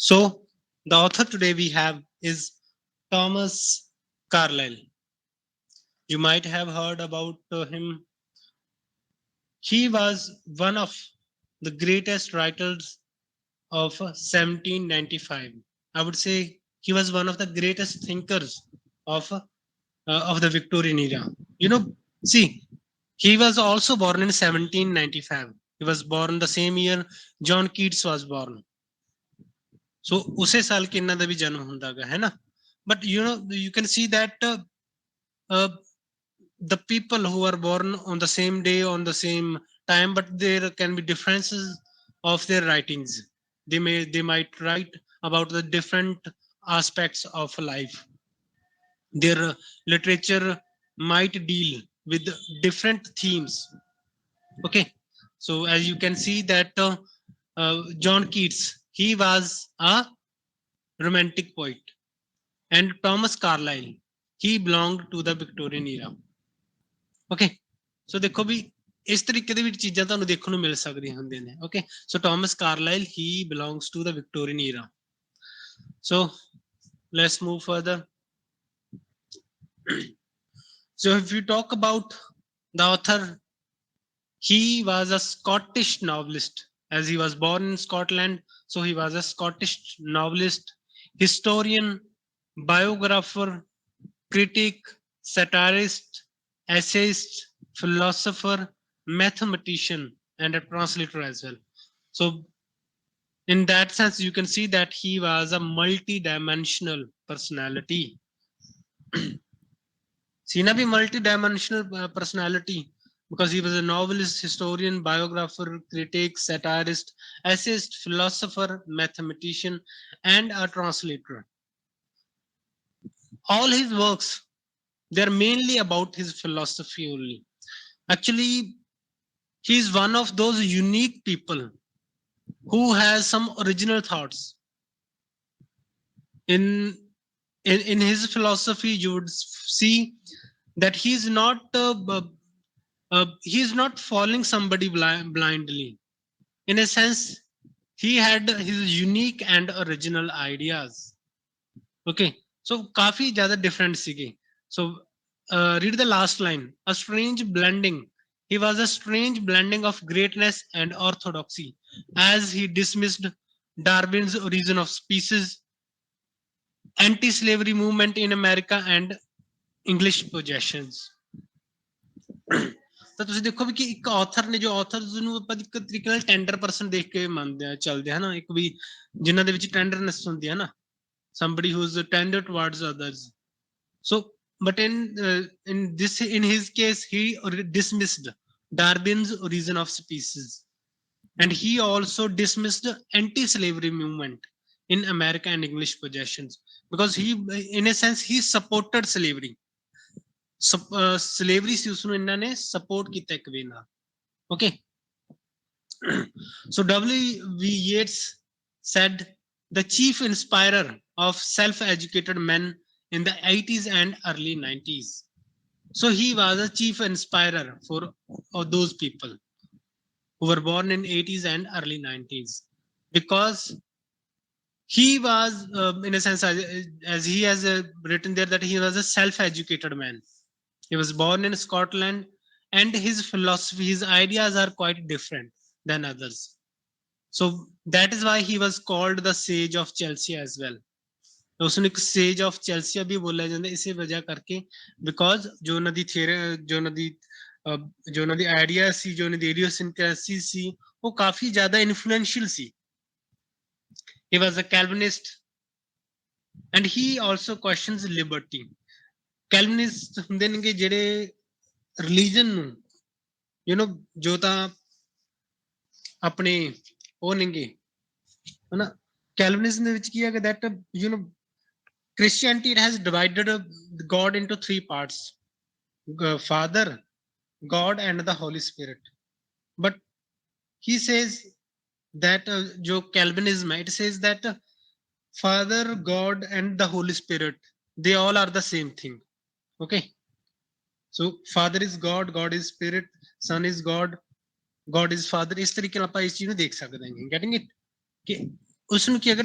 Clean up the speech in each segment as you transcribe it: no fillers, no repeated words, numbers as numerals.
So the author today we have is Thomas Carlyle. You might have heard about him. He was one of the greatest writers of 1795. I would say he was one of the greatest thinkers of the Victorian era. You know, see, he was also born in 1795. He was born the same year John Keats was born. So उसे साल के इन्ना दा भी जन्म हुंदा है ना. But you can see that uh, the people who are born on the same day on the same time, but there can be differences of their writings. They might write about the different aspects of life. Their literature might deal with different themes. Okay, so as you can see that John Keats, he was a romantic poet, and Thomas Carlyle, he belonged to the Victorian era. Okay, so ਦੇਖੋ ਵੀ ਇਸ ਤਰੀਕੇ ਦੇ ਵਿੱਚ ਚੀਜ਼ਾਂ ਤੁਹਾਨੂੰ ਦੇਖਣ ਨੂੰ ਮਿਲ ਸਕਦੀਆਂ ਹੁੰਦੀਆਂ ਨੇ. Okay, so Thomas Carlyle, he belongs to the Victorian era. So let's move further. So if you talk about the author, he was a Scottish novelist, as he was born in Scotland. So he was a Scottish novelist, historian, biographer, critic, satirist, essayist, philosopher, mathematician, and a translator as well. So in that sense, you can see that he was a multi-dimensional personality. Sina bhi multi-dimensional personality, because he was a novelist, historian, biographer, critic, satirist, essayist, philosopher, mathematician, and a translator. All his works, they're mainly about his philosophy only. Actually, he is one of those unique people who has some original thoughts. In in, in his philosophy, you would see that he's not following somebody blindly. In a sense, he had his unique and original ideas. Okay, so काफी ज़्यादा different सीखे. So read the last line. A strange blending. He was a strange blending of greatness and orthodoxy, as he dismissed Darwin's origin of species, anti-slavery movement in America, and English possessions. ਤਾਂ ਤੁਸੀਂ ਦੇਖੋ ਵੀ ਕਿ ਇੱਕ author ਨੇ, ਜੋ ਆਥਰਸ ਨੂੰ ਆਪਾਂ ਇੱਕ ਤਰੀਕੇ ਨਾਲ ਟੈਂਡਰ ਪਰਸਨ ਦੇਖ ਕੇ ਮੰਨਦੇ ਆ, ਚੱਲਦੇ ਆ ਨਾ, ਇੱਕ ਵੀ ਜਿਨ੍ਹਾਂ ਦੇ ਵਿੱਚ ਟੈਂਡਰਨੈਸ ਹੁੰਦੀ ਹੈ ਨਾ, somebody who's tender towards others. So but in his case, he dismissed Darwin's origin of species, and he also dismissed anti-slavery movement in America and English possessions, because he, in a sense, he supported slavery. Slavery ਸੀ ਉਸਨੂੰ ਇਹਨਾਂ ਨੇ support ਕੀਤਾ ਇੱਕ ਵੇ ਨਾਲ. Okay, so W.V. Yeats said, the chief inspirer of self-educated men in the 80s and early 90s. So he was a chief inspirer for those people who were born in 80s and early 90s, because he was, in a sense, as he has written there, that he was a self-educated man. He was born in Scotland, and his philosophy, his ideas are quite different than others. So that is why he was called the sage of Chelsea as well. ਉਸਨੂੰ ਇੱਕ ਸੇਜ of Chelsea ਵੀ ਬੋਲਿਆ ਜਾਂਦਾ ਇਸੇ ਵਜ੍ਹਾ ਕਰਕੇ, because ਜੋ ਉਹਨਾਂ ਦੀ ਥਿਊਰੀ, ਜੋ ਉਹਨਾਂ ਦੀ ਆਈਡੀਆ ਸੀ, ਜੋ ਉਹਨਾਂ ਦੀ ਇਡੀਓਸਿਨਕ੍ਰੇਸੀ ਸੀ, ਉਹ ਕਾਫੀ ਜ਼ਿਆਦਾ influential C. He was a Calvinist, and he also questions liberty. Calvinist ਹੁੰਦੇ ਨੇਗੇ ਜਿਹੜੇ ਰਿਲੀਜਨ ਨੂੰ, ਜੋ ਤਾਂ ਆਪਣੇ ਉਹ ਨੇਗੇ, ਹਨਾ. Calvinism ਦੇ ਵਿੱਚ ਕੀ ਹੈਗਾ, that Christianity, it has divided God into three parts: Father, God, and the Holy Spirit. But he says that jo Calvinism, it says that Father, God, and the Holy Spirit, they all are the same thing. Okay, so Father is God, God is Spirit, Son is God, God is Father. ਇਸ ਤਰੀਕੇ ਨਾਲ ਆਪਾਂ ਇਸ ਚੀਜ਼ ਨੂੰ ਦੇਖ ਸਕਦੇ ਹਾਂ. Getting it? Okay. ਉਸਨੂੰ ਕੀ ਹੈਗਾ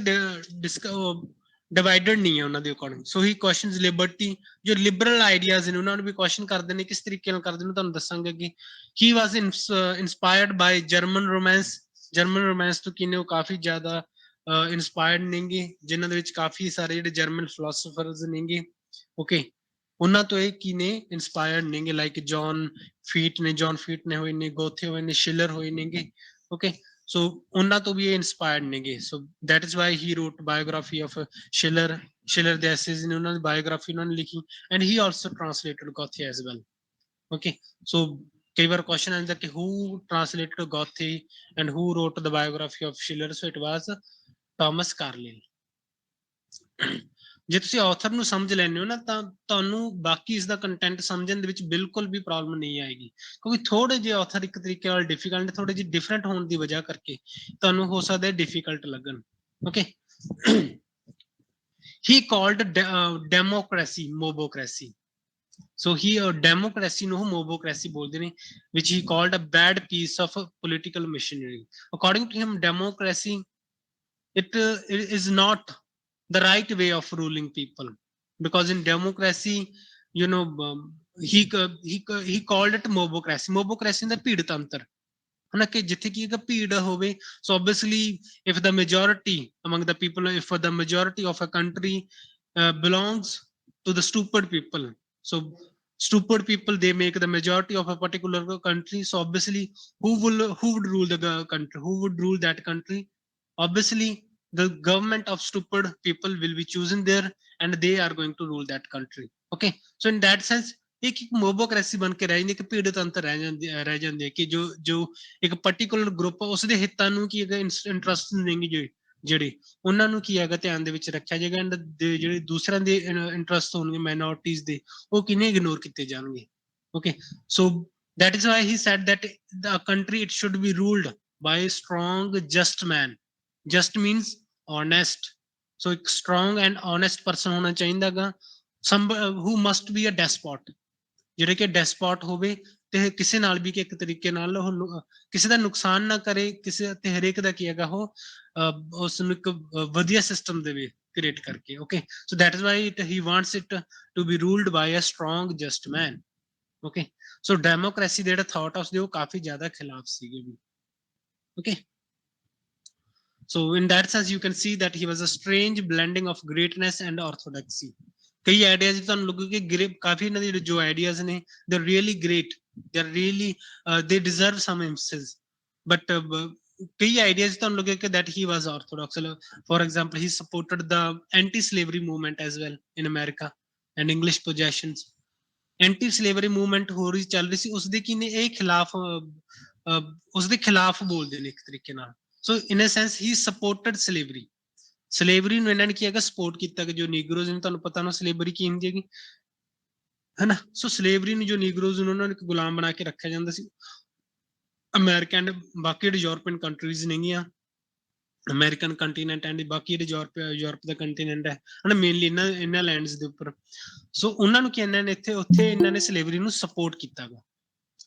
ਡਿਵਾਈਡਡ ਨਹੀਂ ਹੈ ਉਹਨਾਂ ਦੇ ਅਕੋਰਡਿੰਗ। ਸੋ ਹੀ ਕੁਐਸਚਨਸ ਲਿਬਰਟੀ, ਜੋ ਲਿਬਰਲ ਆਈਡੀਆਜ਼ ਨੇ ਉਹਨਾਂ ਨੂੰ ਵੀ ਕੁਐਸਚਨ ਕਰਦੇ ਨੇ। ਕਿਸ ਤਰੀਕੇ ਨਾਲ ਕਰਦੇ ਨੇ ਤੁਹਾਨੂੰ ਦੱਸਾਂਗੇ ਅੱਗੇ। He was inspired by German romance. German romance ਤੋਂ ਕਿਨੇ ਉਹ ਕਾਫੀ ਜ਼ਿਆਦਾ ਇਨਸਪਾਇਰਡ ਨੇਗੇ, ਜਿਨ੍ਹਾਂ ਦੇ ਵਿੱਚ ਕਾਫੀ ਸਾਰੇ ਜਿਹੜੇ ਜਰਮਨ ਫਿਲੋਸੋਫਰਸ ਨੇਗੇ, ਓਕੇ, ਉਹਨਾਂ ਤੋਂ ਇਹ ਕੀ ਨੇ ਇਨਸਪਾਇਰਡ ਨੇਗੇ। ਲਾਈਕ ਜੌਨ ਫੀਟ ਨੇ ਹੋਏ ਨੇ, ਗੋਥੇ ਹੋਏ ਨੇ, ਸ਼ਿਲਰ ਹੋਏ ਨੇਗੇ, ਓਕੇ। ਸੋ ਉਹਨਾਂ ਤੋਂ ਵੀ ਇਹ ਇਨਸਪਾਇਰਡ ਨੇਗੇ। So that is why he wrote biography of Schiller. Schiller ਦੇ ਐਸੇਜ਼ ਨੇ, ਉਹਨਾਂ ਦੀ ਬਾਇਓਗ੍ਰਾਫੀ ਉਹਨਾਂ ਨੇ ਲਿਖੀ। And he also translated Goethe as well, okay. So ਕਈ ਵਾਰ ਕੁਐਸਚਨ ਆਉਂਦਾ ਕਿ who translated Goethe and who wrote the biography of Schiller. So it was Thomas Carlyle. ਜੇ ਤੁਸੀਂ ਆਥਰ ਨੂੰ ਸਮਝ ਲੈਂਦੇ ਹੋ ਨਾ, ਤਾਂ ਤੁਹਾਨੂੰ ਬਾਕੀ ਇਸ ਦਾ ਕੰਟੈਂਟ ਸਮਝਣ ਦੇ ਵਿੱਚ ਬਿਲਕੁਲ ਵੀ ਪ੍ਰੋਬਲਮ ਨਹੀਂ ਆਏਗੀ, ਕਿਉਂਕਿ ਥੋੜੇ ਜਿਹੇ ਆਥਰ ਇੱਕ ਤਰੀਕੇ ਨਾਲ ਡਿਫੀਕਲਟ, ਥੋੜੇ ਜਿਹੇ ਡਿਫਰੈਂਟ ਹੋਣ ਦੀ ਵਜ੍ਹਾ ਕਰਕੇ ਤੁਹਾਨੂੰ ਹੋ ਸਕਦਾ ਡਿਫੀਕਲਟ ਲੱਗਣ, okay. He called democracy mobocracy. So he democracy ਨੂੰ ਮੋਬੋਕ੍ਰੇਸੀ ਬੋਲਦੇ ਨੇ, which he called a bad piece of political machinery. According to him, democracy it is not the right way of ruling people, because in democracy, you know, he called it mobocracy. Mobocracy ਦਾ ਭੀੜ ਤੰਤਰ ਹਨਾ, ਕਿ ਜਿੱਥੇ ਕੀ ਭੀੜ ਹੋਵੇ। ਸੋ obviously if the majority among the people, if the majority of a country belongs to the stupid people, so stupid people, they make the majority of a particular country. So obviously who would rule the country, who would rule that country? Obviously the government of stupid people will be chosen there, and they are going to rule that country, okay. So in that sense ਇੱਕ ਮੋਬੋਕ੍ਰੇਸੀ ਬਣ ਕੇ ਰਹਿ ਜਾਂਦੀ, ਇੱਕ ਭੀੜ ਤੰਤਰ ਰਹਿ ਜਾਂਦੇ, ਕਿ ਜੋ ਇੱਕ ਪਾਰਟੀਕੂਲਰ ਗਰੁੱਪ ਉਸਦੇ ਹਿੱਤਾਂ ਨੂੰ ਕੀ ਹੈਗਾ, ਇੰਟਰਸਟ ਨੇਗੇ ਜਿਹੜੇ, ਉਹਨਾਂ ਨੂੰ ਕੀ ਹੈਗਾ ਧਿਆਨ ਦੇ ਵਿੱਚ ਰੱਖਿਆ ਜਾਏਗਾ। ਐਂਡ ਜਿਹੜੇ ਦੂਸਰਿਆਂ ਦੇ ਇੰਟਰਸਟ ਹੋਣਗੇ, ਮਾਈਨੋਰਟੀਜ਼ ਦੇ, ਉਹ ਕਿਨੇ ਇਗਨੋਰ ਕੀਤੇ ਜਾਣਗੇ, okay. So that is why he said that the country, it should be ruled by a strong just man. Just means honest. So ਇੱਕ strong and honest person ਹੋਣਾ ਚਾਹੀਦਾਗਾ। some who must be a despot, ਜਿਹੜੇ ਕਿ ਡੈਸਪੋਟ ਹੋਵੇ ਤੇ ਕਿਸੇ ਨਾਲ ਵੀ ਇੱਕ ਤਰੀਕੇ ਨਾਲ ਉਹ ਕਿਸੇ ਦਾ ਨੁਕਸਾਨ ਨਾ ਕਰੇ, ਕਿਸੇ ਤੇ ਹਰੇਕ ਦਾ ਕੀ ਹੈਗਾ ਉਹ ਉਸ ਨੂੰ ਇੱਕ ਵਧੀਆ ਸਿਸਟਮ ਦੇਵੇ ਕ੍ਰੀਏਟ ਕਰਕੇ, okay. So that is why he wants it to be ruled by a strong just man, okay. So democracy ਦੇ ਜਿਹੜਾ ਥਾਟ ਆ ਉਸਦੇ ਉਹ ਕਾਫੀ ਜ਼ਿਆਦਾ ਖਿਲਾਫ ਸੀਗੇ ਵੀ, okay. So in that sense you can see that he was a strange blending of greatness and orthodoxy. ਕਈ ideas ਤੁਹਾਨੂੰ ਲੱਗੂਗੇ ਕਿ ਕਾਫੀ ਇਹਨਾਂ ਦੇ ਜੋ ਆਈਡੀਆਜ਼ ਨੇ, they're really great, they're really they deserve some emphasis, but ਕਈ ਆਈਡੀਆਜ਼ ਤੁਹਾਨੂੰ ਲੱਗੇ ਕਿ that he was orthodox. For example, he supported the anti-slavery movement as well in America and English possessions. Anti slavery movement ਹੋ ਰਹੀ ਚੱਲ ਰਹੀ ਸੀ, ਉਸਦੇ ਕੀ ਨੇ ਇਹ ਖਿਲਾਫ, ਉਸਦੇ ਖਿਲਾਫ ਬੋਲਦੇ ਨੇ ਇੱਕ ਤਰੀਕੇ ਨਾਲ। ਸੋ ਇਨ ਅ ਸੈਂਸ ਹੀ ਸਪੋਰਟਡ ਸਲੇਵਰੀ। ਸਲੇਵਰੀ ਨੂੰ ਇਹਨਾਂ ਨੇ ਕੀ ਹੈਗਾ ਸਪੋਰਟ ਕੀਤਾ, ਕਿ ਜੋ ਨੀਗਰੋਜ਼ ਨੇ, ਤੁਹਾਨੂੰ ਪਤਾ ਨਾ ਸਲੇਵਰੀ ਕੀ ਹੁੰਦੀ ਹੈਗੀ, ਹਨਾ। ਸੋ ਸਲੇਵਰੀ ਨੂੰ ਜੋ ਨੀਗਰੋਜ਼ ਨੂੰ ਉਹਨਾਂ ਨੂੰ ਇੱਕ ਗੁਲਾਮ ਬਣਾ ਕੇ ਰੱਖਿਆ ਜਾਂਦਾ ਸੀ। ਅਮਰੀਕਾ ਐਂਡ ਬਾਕੀ ਜਿਹੜੇ ਯੂਰਪੀਅਨ ਕੰਟਰੀਜ਼ ਨੇਗੀਆਂ, ਅਮਰੀਕਨ ਕੰਟੀਨੈਂਟ ਐਂਡ ਬਾਕੀ ਜਿਹੜੇ ਯੂਰਪ ਦਾ ਕੰਟੀਨੈਂਟ ਹੈ ਹਨਾ, ਮੇਨਲੀ ਇਹਨਾਂ ਲੈਂਡਸ ਦੇ ਉੱਪਰ। ਸੋ ਉਹਨਾਂ ਨੂੰ ਕੀ ਇਹਨਾਂ ਨੇ ਉੱਥੇ ਇਹਨਾਂ ਨੇ ਸਲੇਵਰੀ ਨੂੰ ਸਪੋਰਟ ਕੀਤਾ ਗਾ,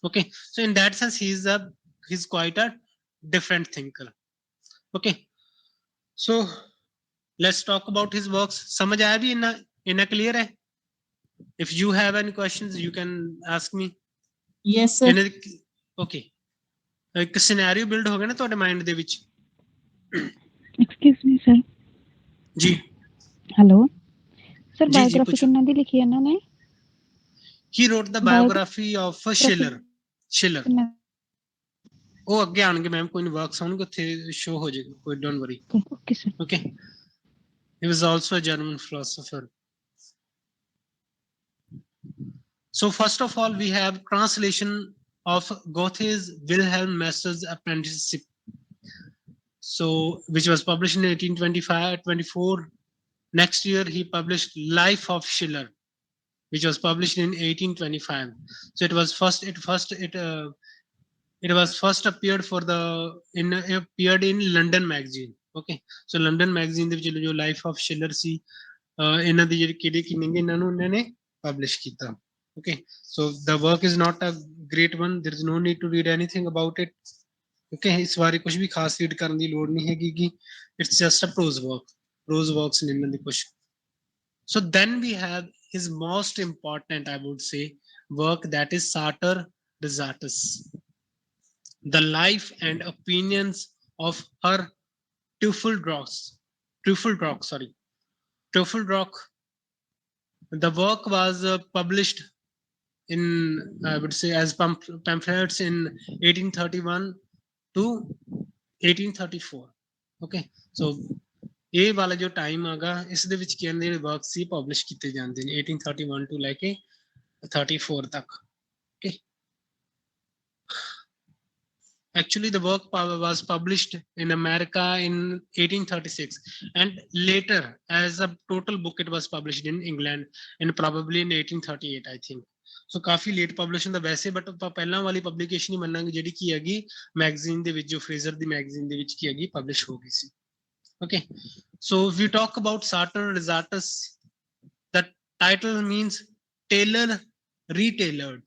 okay. So in that sense he is quite a different thinker, okay. So let's talk about his works. ਸਮਝ ਆਇਆ ਵੀ ਇੰਨਾ ਕਲੀਅਰ ਹੈ? If you have any questions you can ask me. Yes sir. Okay, ਇੱਕ scenario build ਹੋ ਗਿਆ ਨਾ ਤੁਹਾਡੇ ਮਾਈਂਡ ਦੇ ਵਿੱਚ। Excuse me sir. ਜੀ ਹੈਲੋ ਸਰ, ਜੀ ਜੀ ਬਾਇਓਗ੍ਰਾਫੀ ਪੁੱਛੋ। ਕਿੰਨਾਂ ਦੀ ਲਿਖੀ ਇਹਨਾਂ ਨੇ? He wrote the biography of Schiller. Schiller. ਉਹ ਅੱਗੇ ਆਣਗੇ ਮੈਮ, ਕੋਈ ਨਹੀਂ, ਵਰਕਸ ਆਉਣਗੇ ਉੱਥੇ ਸ਼ੋ ਹੋ ਜਾਏਗਾ, ਕੋਈ don't worry, okay sir. Okay. He was also a German philosopher. So first of all, we have translation of Goethe's Wilhelm Meister's Apprenticeship. So which was published in 1824. Next year he published Life of Schiller, which was published in 1825. So it was appeared appeared in London magazine, okay. So London magazine ਦੇ ਵਿੱਚ ਜੋ Life of Schiller ਸੀ, ਇਹਨਾਂ ਦੀ ਜਿਹੜੀ ਕਿਹੜੇ ਕੀ ਨੇਗੇ, ਇਹਨਾਂ ਨੂੰ ਇਹਨਾਂ ਨੇ ਪਬਲਿਸ਼ ਕੀਤਾ, okay. So the work is not a great one, there is no need to read anything about it, Okay, इस बारे कुछ भी खास रीड करने की लोड़ नहीं हैगी कि it's just a prose works ने इन्हां दी कुछ. So then we have his most important, I would say, work, that is Sartor Resartus, the life and opinions of her Teufelsdrockh, sorry, Teufelsdrockh. The work was published in, I would say, as pamphlets in 1831 to 1834. Okay, so ਇਹ ਵਾਲਾ ਜੋ time ਹੈਗਾ ਇਸ ਦੇ ਵਿੱਚ ਕਹਿੰਦੇ ਜਿਹੜੇ work ਸੀ publish ਕੀਤੇ ਜਾਂਦੇ ਨੇ 1831 ਤੋਂ ਲੈ ਕੇ 34 ਤੱਕ. Okay, actually the work was published in America in 1836, and later as a total book it was published in England and probably in 1838, I think. So coffee late publish ਹੁੰਦਾ ਵੈਸੇ, but ਆਪਾਂ ਪਹਿਲਾਂ ਵਾਲੀ ਪਬਲਿਕੇਸ਼ਨ ਹੀ ਮੰਨਾਂਗੇ ਜਿਹੜੀ ਕੀ ਹੈਗੀ magazine ਦੇ ਵਿੱਚ, ਜੋ ਫਰੇਜ਼ਰ ਦੀ ਮੈਗਜ਼ੀਨ ਦੇ ਵਿੱਚ ਕੀ ਹੈਗੀ ਪਬਲਿਸ਼ ਹੋ ਗਈ ਸੀ. Okay, so if we talk about Sartor Resartus, the title means tailor retailored.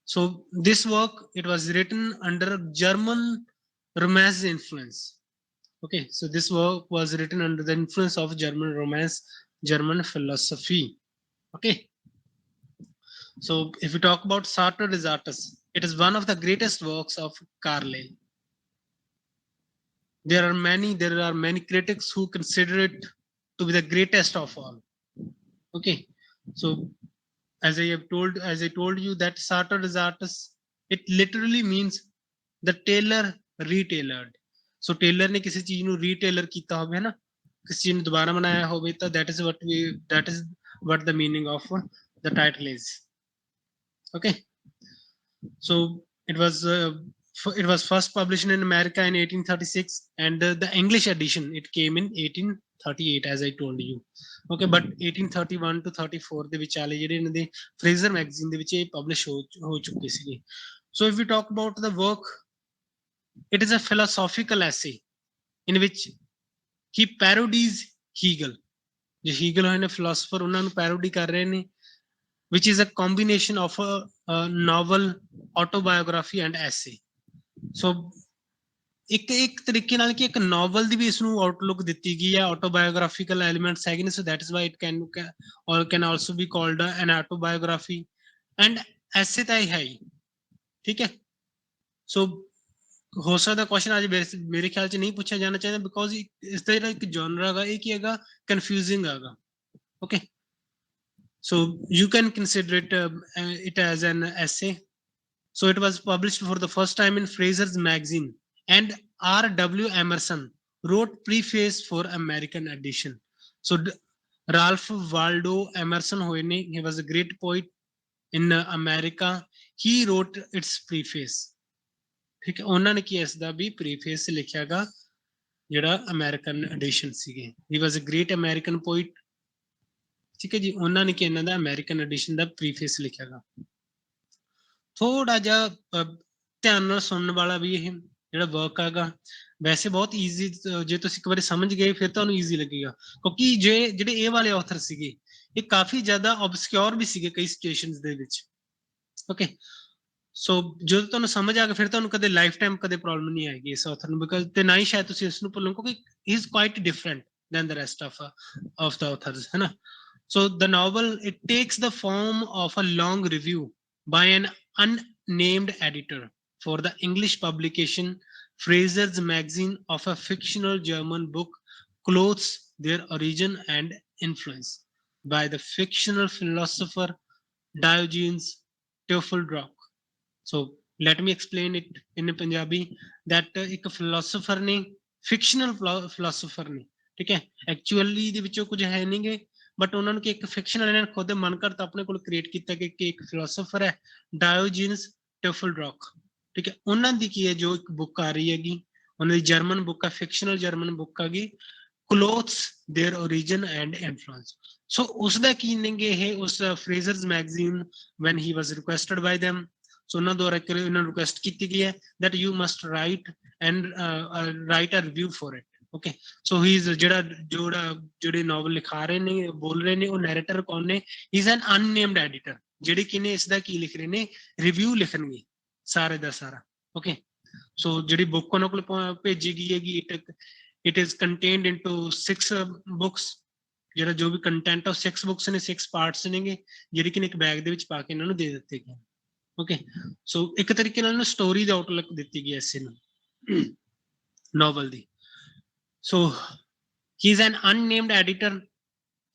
So this work, it was written under German Romance influence. Okay, so this work was written under the influence of German Romance, German philosophy. Okay, so if we talk about Sartor Resartus, it is one of the greatest works of Carlyle. There are many critics who consider it to be the greatest of all. Okay, so as I told you that Sartor Resartus, it literally means the tailor retailored. So tailor ने किसी चीज ਨੂੰ retailer ਕੀਤਾ ਹੋਵੇ है ना, किसी चीज ਨੂੰ दोबारा बनाया होवे, तो that is what the meaning of the title is. Okay, so it was first published in America in 1836, and the English edition, it came in 1838, as I told you. Okay, but 1831 to 34 ਦੇ ਵਿਚਾਲੇ ਜਿਹੜੇ ਇਹਨਾਂ ਦੇ Fraser magazine ਦੇ ਵਿੱਚ ਇਹ publish ਹੋ ਚੁੱਕੇ ਸੀਗੇ. So if we talk about the work, it is a philosophical essay in which he parodies Hegel. जो Hegel ਹੋਏ ਨੇ philosopher, ਉਹਨਾਂ ਨੂੰ parody ਕਰ ਰਹੇ ਨੇ, which is a combination of a novel, autobiography and essay. So ਇੱਕ ਤਰੀਕੇ ਨਾਲ ਕਿ ਇੱਕ ਨੋਵਲ ਦੀ ਵੀ ਇਸ ਨੂੰ ਆਊਟਲੁੱਕ ਦਿੱਤੀ ਗਈ ਹੈ, ਆਟੋਬਾਇਓਗ੍ਰਾਫੀਕਲ ਐਲੀਮੈਂਟਸ ਹੈਗੇ ਨੇ, ਸੋ that is Y it can also B called N autobiography, and ਐਸੇ ਤਾਂ ਹੈ ਹੀ. ਠੀਕ ਹੈ, ਸੋ ਹੋ ਸਕਦਾ ਕੁਐਸਚਨ ਅੱਜ ਮੇਰੇ ਖਿਆਲ ਚ ਨਹੀਂ ਪੁੱਛਿਆ ਜਾਣਾ ਚਾਹੀਦਾ, ਬਿਕੋਜ਼ ਇਸ ਦਾ ਜਿਹੜਾ ਇੱਕ ਜਨਰ ਹੈਗਾ ਇਹ ਕੀ ਹੈਗਾ, ਕਨਫਿਊਜ਼ਿੰਗ ਹੈਗਾ. Okay, so you can consider it as an essay. So it was published for the first time in Fraser's magazine, and R.W. Emerson wrote preface for American edition. So Ralph Waldo Emerson, he was a great poet in America. He wrote its preface. ठीक है, उन्होंने की इसका भी preface लिखियागा ਜਿਹੜਾ American edition ਸੀਗੇ. He was a great American poet. ठीक है जी, ਉਹਨਾਂ ਨੇ ਕਿ ਇਹਨਾਂ ਦਾ ਅਮਰੀਕਨ ਐਡੀਸ਼ਨ ਦਾ ਪ੍ਰੀਫੇਸ ਲਿਖਿਆਗਾ. ਥੋੜਾ ਜਿਹਾ ਧਿਆਨ ਨਾਲ ਸੁਣਨ ਵਾਲਾ ਵੀ ਇਹ ਜਿਹੜਾ ਵਰਕ ਹੈਗਾ, ਵੈਸੇ ਬਹੁਤ ਈਜ਼ੀ, ਜੇ ਤੁਸੀਂ ਇੱਕ ਵਾਰੀ ਸਮਝ ਗਏ ਫਿਰ ਤੁਹਾਨੂੰ ਈਜ਼ੀ ਲੱਗੇਗਾ, ਕਿਉਂਕਿ ਜਿਹੜੇ ਇਹ ਵਾਲੇ ਆਥਰ ਸੀਗੇ ਇਹ ਕਾਫੀ ਜ਼ਿਆਦਾ ਆਬਸਕਿਓਰ ਵੀ ਸੀਗੇ ਕਈ ਸਿਚੁਏਸ਼ਨਸ ਦੇ ਵਿੱਚ. ਓਕੇ, ਸੋ ਜਦੋਂ ਤੁਹਾਨੂੰ ਸਮਝ ਆ ਗਿਆ ਫਿਰ ਤੁਹਾਨੂੰ ਕਦੇ ਲਾਈਫ ਟਾਈਮ ਕਦੇ ਪ੍ਰੋਬਲਮ ਨਹੀਂ ਆਏਗੀ ਇਸ ਆਥਰ ਨੂੰ, ਬਿਕਾਜ਼ ਤੇ ਨਾ ਹੀ ਸ਼ਾਇਦ ਤੁਸੀਂ ਇਸ ਨੂੰ ਭੁੱਲੋ, ਕਿਉਂਕਿ he is quite different than the rest of the authors, ਹੈ ਨਾ. So the novel, it takes the form of a long review by an unnamed editor for the English publication Fraser's magazine of a fictional German book, Clothes, Their Origin and Influence, by the fictional philosopher Diogenes Teufelsdrockh. So let me explain it in Punjabi that ਇੱਕ philosopher ਨੇ, fictional philosopher ਨੇ, ਠੀਕ ਹੈ, actually ਦੇ ਵਿੱਚੋਂ ਕੁਝ ਹੈ ਨਹੀਂਗੇ, but ਉਹਨਾਂ ਨੂੰ ਕਿ ਇੱਕ ਫਿਕਸ਼ਨਲ ਇਹਨਾਂ ਨੇ ਖੁਦ ਮਨ ਕਰਤਾ ਆਪਣੇ ਕੋਲ ਕ੍ਰੀਏਟ ਕੀਤਾ ਕਿ ਇੱਕ ਫਿਲੋਸੋਫਰ ਹੈ ਡਾਇਓਜੀਨਸ ਟੈਫਲਡ੍ਰੌਕ. ਠੀਕ ਹੈ, ਉਹਨਾਂ ਦੀ ਕੀ ਹੈ ਜੋ ਇੱਕ ਬੁੱਕ ਆ ਰਹੀ ਹੈਗੀ, ਉਹਨਾਂ ਦੀ ਜਰਮਨ ਬੁੱਕ ਹੈ, ਫਿਕਸ਼ਨਲ ਜਰਮਨ ਬੁੱਕ ਹੈਗੀ, clothes their origin and influence. So उसका की नेंगे है उस Fraser's magazine when he was requested by them. So ਉਹਨਾਂ ਦੁਆਰਾ ਇਹਨਾਂ ਰਿਕੁਐਸਟ ਕੀਤੀ ਗਈ ਹੈ that you must write a review for it. Okay, so he is ਜਿਹੜੇ ਨੋਵਲ ਲਿਖਾ ਰਹੇ ਨੇ, ਬੋਲ ਰਹੇ ਨੇ, ਉਹ ਨੈਰੇਟਰ ਕੌਣ ਨੇ? he is an unnamed editor, ਜਿਹੜੇ ਕਿਨੇ ਇਸ ਦਾ ਕੀ ਲਿਖ ਰਹੇ ਨੇ, ਰਿਵਿਊ ਲਿਖਣਗੇ ਸਾਰੇ ਦਾ ਸਾਰਾ. ਓਕੇ, ਸੋ ਜਿਹੜੀ ਬੁੱਕ ਉਹਨਾਂ ਕੋਲ ਭੇਜੀ ਗਈ ਹੈਗੀ it is contained into 6 books, ਜਿਹੜਾ ਜੋ ਵੀ ਕੰਟੈਂਟ ਆ 6 ਬੁੱਕਸ ਨੇ, 6 ਪਾਰਟਸ ਨੇਗੇ, ਜਿਹੜੇ ਕਿ ਇੱਕ ਬੈਗ ਦੇ ਵਿੱਚ ਪਾ ਕੇ ਇਹਨਾਂ ਨੂੰ ਦੇ ਦਿੱਤੇ ਗਏ। ਓਕੇ, ਸੋ ਇੱਕ ਤਰੀਕੇ ਨਾਲ ਸਟੋਰੀ ਦੀ ਆਊਟਲੁੱਕ ਦਿੱਤੀ ਗਈ ਐਸੇ ਨੂੰ ਨੋਵਲ ਦੀ। So he is an unnamed editor,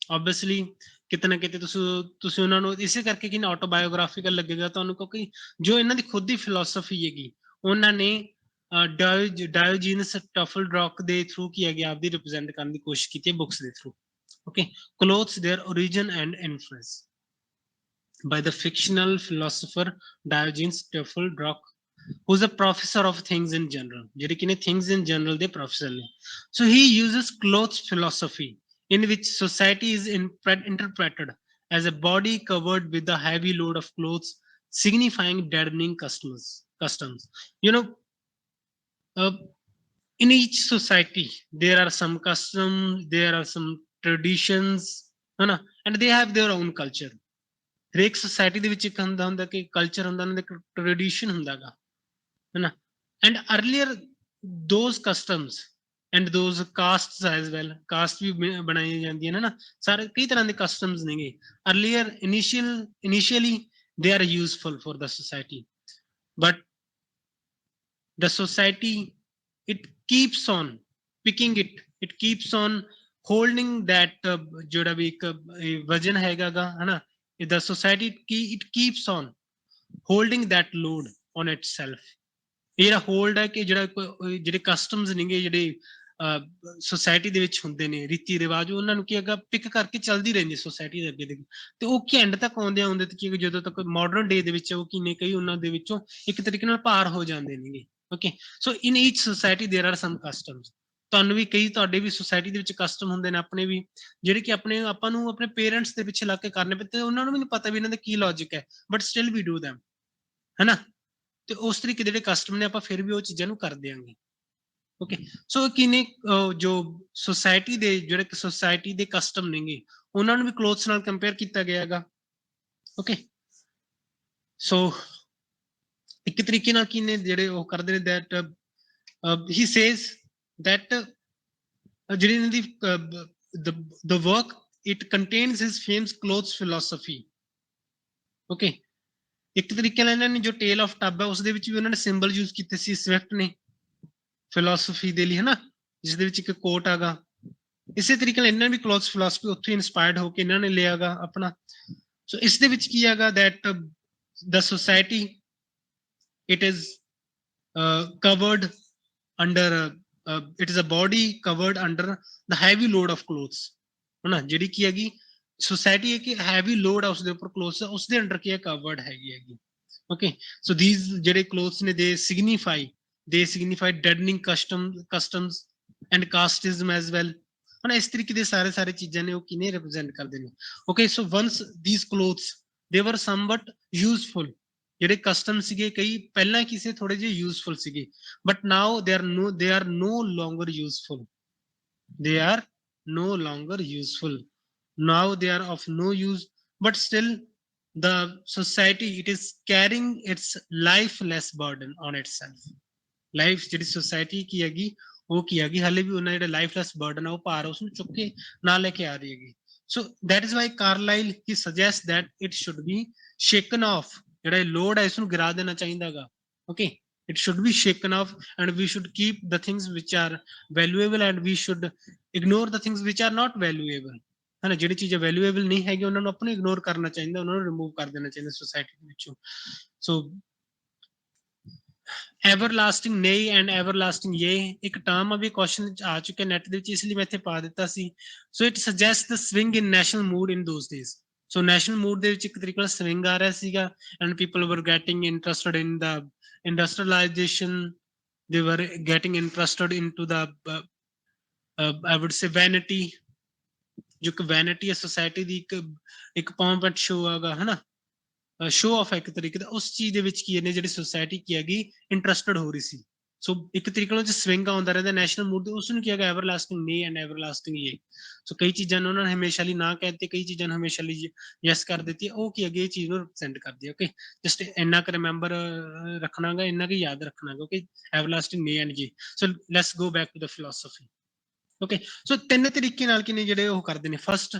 obviously ਕਿਤੇ ਨਾ ਕਿਤੇ ਤੁਸੀਂ ਉਹਨਾਂ ਨੂੰ ਇਸੇ ਕਰਕੇ ਕਿ ਆਟੋਬਾਇਓਗ੍ਰਾਫੀਕਲ ਲੱਗੇਗਾ ਤੁਹਾਨੂੰ, ਕਿਉਂਕਿ ਜੋ ਇਹਨਾਂ ਦੀ ਖੁਦ ਦੀ ਫਿਲਾਸਫੀ ਹੈਗੀ ਉਹਨਾਂ ਨੇ ਡਾਇਓਜੀਨਸ ਟਫਲਡਰੌਕ ਦੇ ਥਰੂ ਕੀ ਹੈਗੀ ਆਪਦੀ ਰਿਪਰੈਜ਼ੈਂਟ ਕਰਨ ਦੀ ਕੋਸ਼ਿਸ਼ ਕੀਤੀ ਹੈ ਬੁੱਕਸ ਦੇ through. Okay, clothes their origin and influence by the fictional philosopher Diogenes Teofilodrous, who's a professor of things in general, ਜਿਹੜੇ ਕਿ ਨੇ things in general ਦੇ professor ਨੇ। So he uses clothes philosophy in which society is interpreted as a body covered with a heavy load of clothes, signifying deadening customs. You know, in each society there are some customs, there are some traditions, and they have their own culture. ਹਰੇਕ society ਦੇ ਵਿੱਚ ਇੱਕ ਹੁੰਦਾ ਕਿ culture ਹੁੰਦਾ, ਉਹਨਾਂ ਦਾ ਇੱਕ tradition ਹੁੰਦਾ ਗਾ, ਹਨਾ। And earlier those customs and those castes as well, caste ਵੀ ਬਣਾਈਆਂ ਜਾਂਦੀਆਂ ਨੇ ਨਾ, ਸਾਰੇ ਕਈ ਤਰ੍ਹਾਂ ਦੇ ਕਸਟਮਸ ਨੇਗੇ। Earlier initially they are useful for the society, but the society, it keeps on picking it keeps on holding that ਜਿਹੜਾ ਵੀ ਇੱਕ ਵਜਨ ਹੈਗਾ ਗਾ, ਹਨਾ, the society it keeps on holding that load on itself। ਇਹ ਜਿਹੜਾ hold ਹੈ ਕਿ ਜਿਹੜੇ ਕਸਟਮਸ ਨੇਗੇ, ਜਿਹੜੇ ਸੋਸਾਇਟੀ ਦੇ ਵਿੱਚ ਹੁੰਦੇ ਨੇ, ਰੀਤੀ ਰਿਵਾਜ, ਉਹਨਾਂ ਨੂੰ ਕੀ ਹੈਗਾ ਪਿਕ ਕਰਕੇ ਚੱਲਦੀ ਰਹਿੰਦੀ ਸੋਸਾਇਟੀ ਦੇ ਅੱਗੇ ਦੇ, ਤੇ ਉਹ ਕੀ ਐਂਡ ਤੱਕ ਆਉਂਦੇ ਤੇ ਕੀ ਜਦੋਂ ਤੱਕ ਮਾਡਰਨ ਡੇ ਦੇ ਵਿੱਚ ਉਹ ਕੀ ਨੇ, ਕਈ ਉਹਨਾਂ ਦੇ ਵਿੱਚੋਂ ਇੱਕ ਤਰੀਕੇ ਨਾਲ ਪਾਰ ਹੋ ਜਾਂਦੇ ਨੇਗੇ। Okay, so in each society there are some customs. ਤੁਹਾਨੂੰ ਵੀ ਕਈ ਤੁਹਾਡੇ ਵੀ ਸੋਸਾਇਟੀ ਦੇ ਵਿੱਚ ਕਸਟਮ ਹੁੰਦੇ ਨੇ ਆਪਣੇ ਵੀ, ਜਿਹੜੇ ਕਿ ਆਪਾਂ ਨੂੰ ਆਪਣੇ ਪੇਰੈਂਟਸ ਦੇ ਪਿੱਛੇ ਲੱਗ ਕੇ ਕਰਨੇ ਪੈਂਦੇ, ਉਹਨਾਂ ਨੂੰ ਵੀ ਨਹੀਂ ਪਤਾ ਵੀ ਇਹਨਾਂ ਦਾ ਕੀ ਲੌਜਿਕ ਹੈ, but still we do them, ਹੈਨਾ। ਤੇ ਉਸ ਤਰੀਕੇ ਦੇ ਜਿਹੜੇ ਕਸਟਮ ਨੇ ਆਪਾਂ ਫਿਰ ਵੀ ਉਹ ਚੀਜ਼ਾਂ ਨੂੰ ਕਰ ਦਿਆਂਗੇ। ਓਕੇ, ਸੋ ਕਿਨੇ ਜੋ ਸੋਸਾਇਟੀ ਦੇ ਜਿਹੜੇ ਸੋਸਾਇਟੀ ਦੇ ਕਸਟਮ ਨੇਗੇ, ਉਹਨਾਂ ਨੂੰ ਵੀ ਕਲੋਥਸ ਨਾਲ ਕੰਪੇਅਰ ਕੀਤਾ ਗਿਆ ਹੈਗਾ। ਓਕੇ, ਸੋ ਇੱਕ ਤਰੀਕੇ ਨਾਲ ਕੀ ਨੇ ਜਿਹੜੇ ਉਹ ਕਰਦੇ ਨੇ ਦੈਟ ਹੀ ਸੇਜ਼ ਦੈਟ ਜਿਹੜੀ ਇਹਨਾਂ ਦੀ the work it contains his famous clothes philosophy। Okay, ਇੱਕ ਤਰੀਕੇ ਨਾਲ ਇਹਨਾਂ ਨੇ ਜੋ ਟੇਲ ਆਫ ਟੱਬ ਹੈ ਉਸ ਦੇ ਵਿੱਚ ਵੀ ਉਹਨਾਂ ਨੇ ਸਿੰਬਲ ਯੂਜ਼ ਕੀਤੇ ਸੀ ਸਵਿਫਟ ਨੇ ਫਿਲਾਸਫੀ ਦੇ ਲਈ, ਹਨਾ, ਜਿਸ ਦੇ ਵਿੱਚ ਇੱਕ ਕੋਟ ਹੈਗਾ। ਇਸੇ ਤਰੀਕੇ ਨਾਲ ਇਹਨਾਂ ਨੇ ਵੀ ਕਲੋਥਸ ਫਿਲਾਸਫੀ ਉੱਥੇ ਇਨਸਪਾਇਰਡ ਹੋ ਕੇ ਇਹਨਾਂ ਨੇ ਲਿਆ ਗਾ ਆਪਣਾ। ਸੋ ਇਸ ਦੇ ਵਿੱਚ ਕੀ ਹੈਗਾ that the society it is covered under it is a body covered under the heavy load of clothes, ਹਨਾ, ਜਿਹੜੀ ਕੀ ਹੈਗੀ ਸੋਸਾਇਟੀ ਹੈ ਕਿ ਹੈਵੀ ਲੋਡ ਆ ਉਸਦੇ ਉੱਪਰ ਕਲੋਥਸ, ਉਸਦੇ ਅੰਡਰ ਕੀ ਹੈ ਕਵਰਡ ਹੈਗੀ। ਓਕੇ, ਸੋ ਥੀਸ ਜਿਹੜੇ ਕਲੋਥਸ ਨੇ ਦੇ signify deadening customs and casteism as well, ਹਨਾ। ਇਸ ਤਰੀਕੇ ਦੇ ਸਾਰੇ ਚੀਜ਼ਾਂ ਨੇ ਉਹ ਕਿਨੇ ਰਿਪਰੈਜ਼ੈਂਟ ਕਰਦੇ ਨੇ। Okay, so ones these clothes they were somewhat useful, ਜਿਹੜੇ ਕਸਟਮ ਸੀਗੇ ਕਈ ਪਹਿਲਾਂ ਕਿਸੇ ਥੋੜੇ ਜਿਹੇ ਯੂਜ਼ਫੁਲ ਸੀਗੇ, but now they are no longer useful, they are no longer useful, now they are of no use, but still the society it is carrying its lifeless burden on itself। Life ਜਿਹੜੀ society ਕੀ ਹੈਗੀ ਉਹ ਕੀ ਹੈਗੀ ਹਾਲੇ ਵੀ ਉਹਨਾਂ ਜਿਹੜਾ ਲਾਈਫਲੈਸ burden ਹੈ ਉਹ ਭਾਰ ਉਸਨੂੰ ਚੁੱਕ ਕੇ ਨਾਲ ਲੈ ਕੇ ਆ ਰਹੀ ਹੈਗੀ। So that is why Carlyle he suggest that it should be shaken off, ਜਿਹੜਾ ਲੋਡ ਹੈ ਇਸਨੂੰ ਗਿਰਾ ਦੇਣਾ ਚਾਹੀਦਾ ਹੈਗਾ। Okay, it should be shaken off and we should keep the things which are valuable and we should ignore the things which are not valuable, ਹੈ ਨਾ। ਜਿਹੜੀ ਚੀਜ਼ਾਂ ਵੈਲਿਊਏਬਲ ਨਹੀਂ ਹੈਗੀ ਉਹਨਾਂ ਨੂੰ ਆਪਾਂ ਨੂੰ ਇਗਨੋਰ ਕਰਨਾ ਚਾਹੀਦਾ, ਉਹਨਾਂ ਨੂੰ ਰਿਮੂਵ ਕਰ ਦੇਣਾ ਚਾਹੀਦਾ ਸੋਸਾਇਟੀ ਦੇ ਵਿੱਚੋਂ। ਸੋ everlasting nay and everlasting yea ਇੱਕ ਟਰਮ ਅਭੀ ਕੁਐਸਚਨ ਆ ਚੁੱਕਿਆ ਨੈਟ ਦੇ ਵਿੱਚ, ਇਸ ਲਈ ਮੈਂ ਇੱਥੇ ਪਾ ਦਿੱਤਾ ਸੀ। So it suggest the swing in national mood in those days. So national mood ਦੇ ਵਿੱਚ ਇੱਕ ਤਰੀਕੇ ਨਾਲ ਸਵਿੰਗ ਆ ਰਿਹਾ ਸੀਗਾ and people were getting interested in the industrialization, they were getting interested into the I would say vanity, ਜੋ ਕਿ ਵੈਨਿਟੀ ਹੈ ਸੋਸਾਇਟੀ ਦੀ ਇੱਕ ਪੌਂਪ ਐਂਡ ਸ਼ੋ ਹੈਗਾ, ਹਨਾ, ਸ਼ੋ ਆਫ ਇੱਕ ਤਰੀਕੇ ਦਾ। ਉਸ ਚੀਜ਼ ਦੇ ਵਿੱਚ ਕੀ ਨੇ ਜਿਹੜੀ ਸੋਸਾਇਟੀ ਕੀ ਹੈਗੀ ਇੰਟਰਸਟਡ ਹੋ ਰਹੀ ਸੀ। ਸੋ ਇੱਕ ਤਰੀਕੇ ਨਾਲ ਸਵਿੰਗ ਆਉਂਦਾ ਰਹਿੰਦਾ ਨੈਸ਼ਨਲ ਮੂਡ, ਉਸ ਨੂੰ ਕੀ ਹੈਗਾ ਐਵਰਲਾਸਟਿੰਗ ਨੀ ਐਂਡ ਐਵਰਲਾਸਟਿੰਗ ਇਹ। ਸੋ ਕਈ ਚੀਜ਼ਾਂ ਨੂੰ ਉਹਨਾਂ ਨੇ ਹਮੇਸ਼ਾ ਲਈ ਨਾ ਕਹਿ ਦਿੱਤੀ, ਕਈ ਚੀਜ਼ਾਂ ਨੂੰ ਹਮੇਸ਼ਾ ਲਈ ਯੈਸ ਕਰ ਦਿੱਤੀ, ਉਹ ਕੀ ਹੈਗੀ ਇਹ ਚੀਜ਼ ਨੂੰ ਰਿਪਰੈਜ਼ੈਂਟ ਕਰਦੀ ਹੈ। ਓਕੇ, ਜਸਟ ਇੰਨਾ ਕੁ ਰਿਮੈਂਬਰ ਰੱਖਣਾਗਾ, ਇੰਨਾ ਕੁ ਯਾਦ ਰੱਖਣਾਗਾ। ਓਕੇ, ਐਵਰਲਾਸਟਿੰਗ ਨੀ ਐਂਡ ਜੀ। So let's go back to the philosophy. Okay, so ਤਿੰਨ ਤਰੀਕੇ ਨਾਲ ਕੀ ਨੇ ਜਿਹੜੇ ਉਹ ਕਰਦੇ ਨੇ। First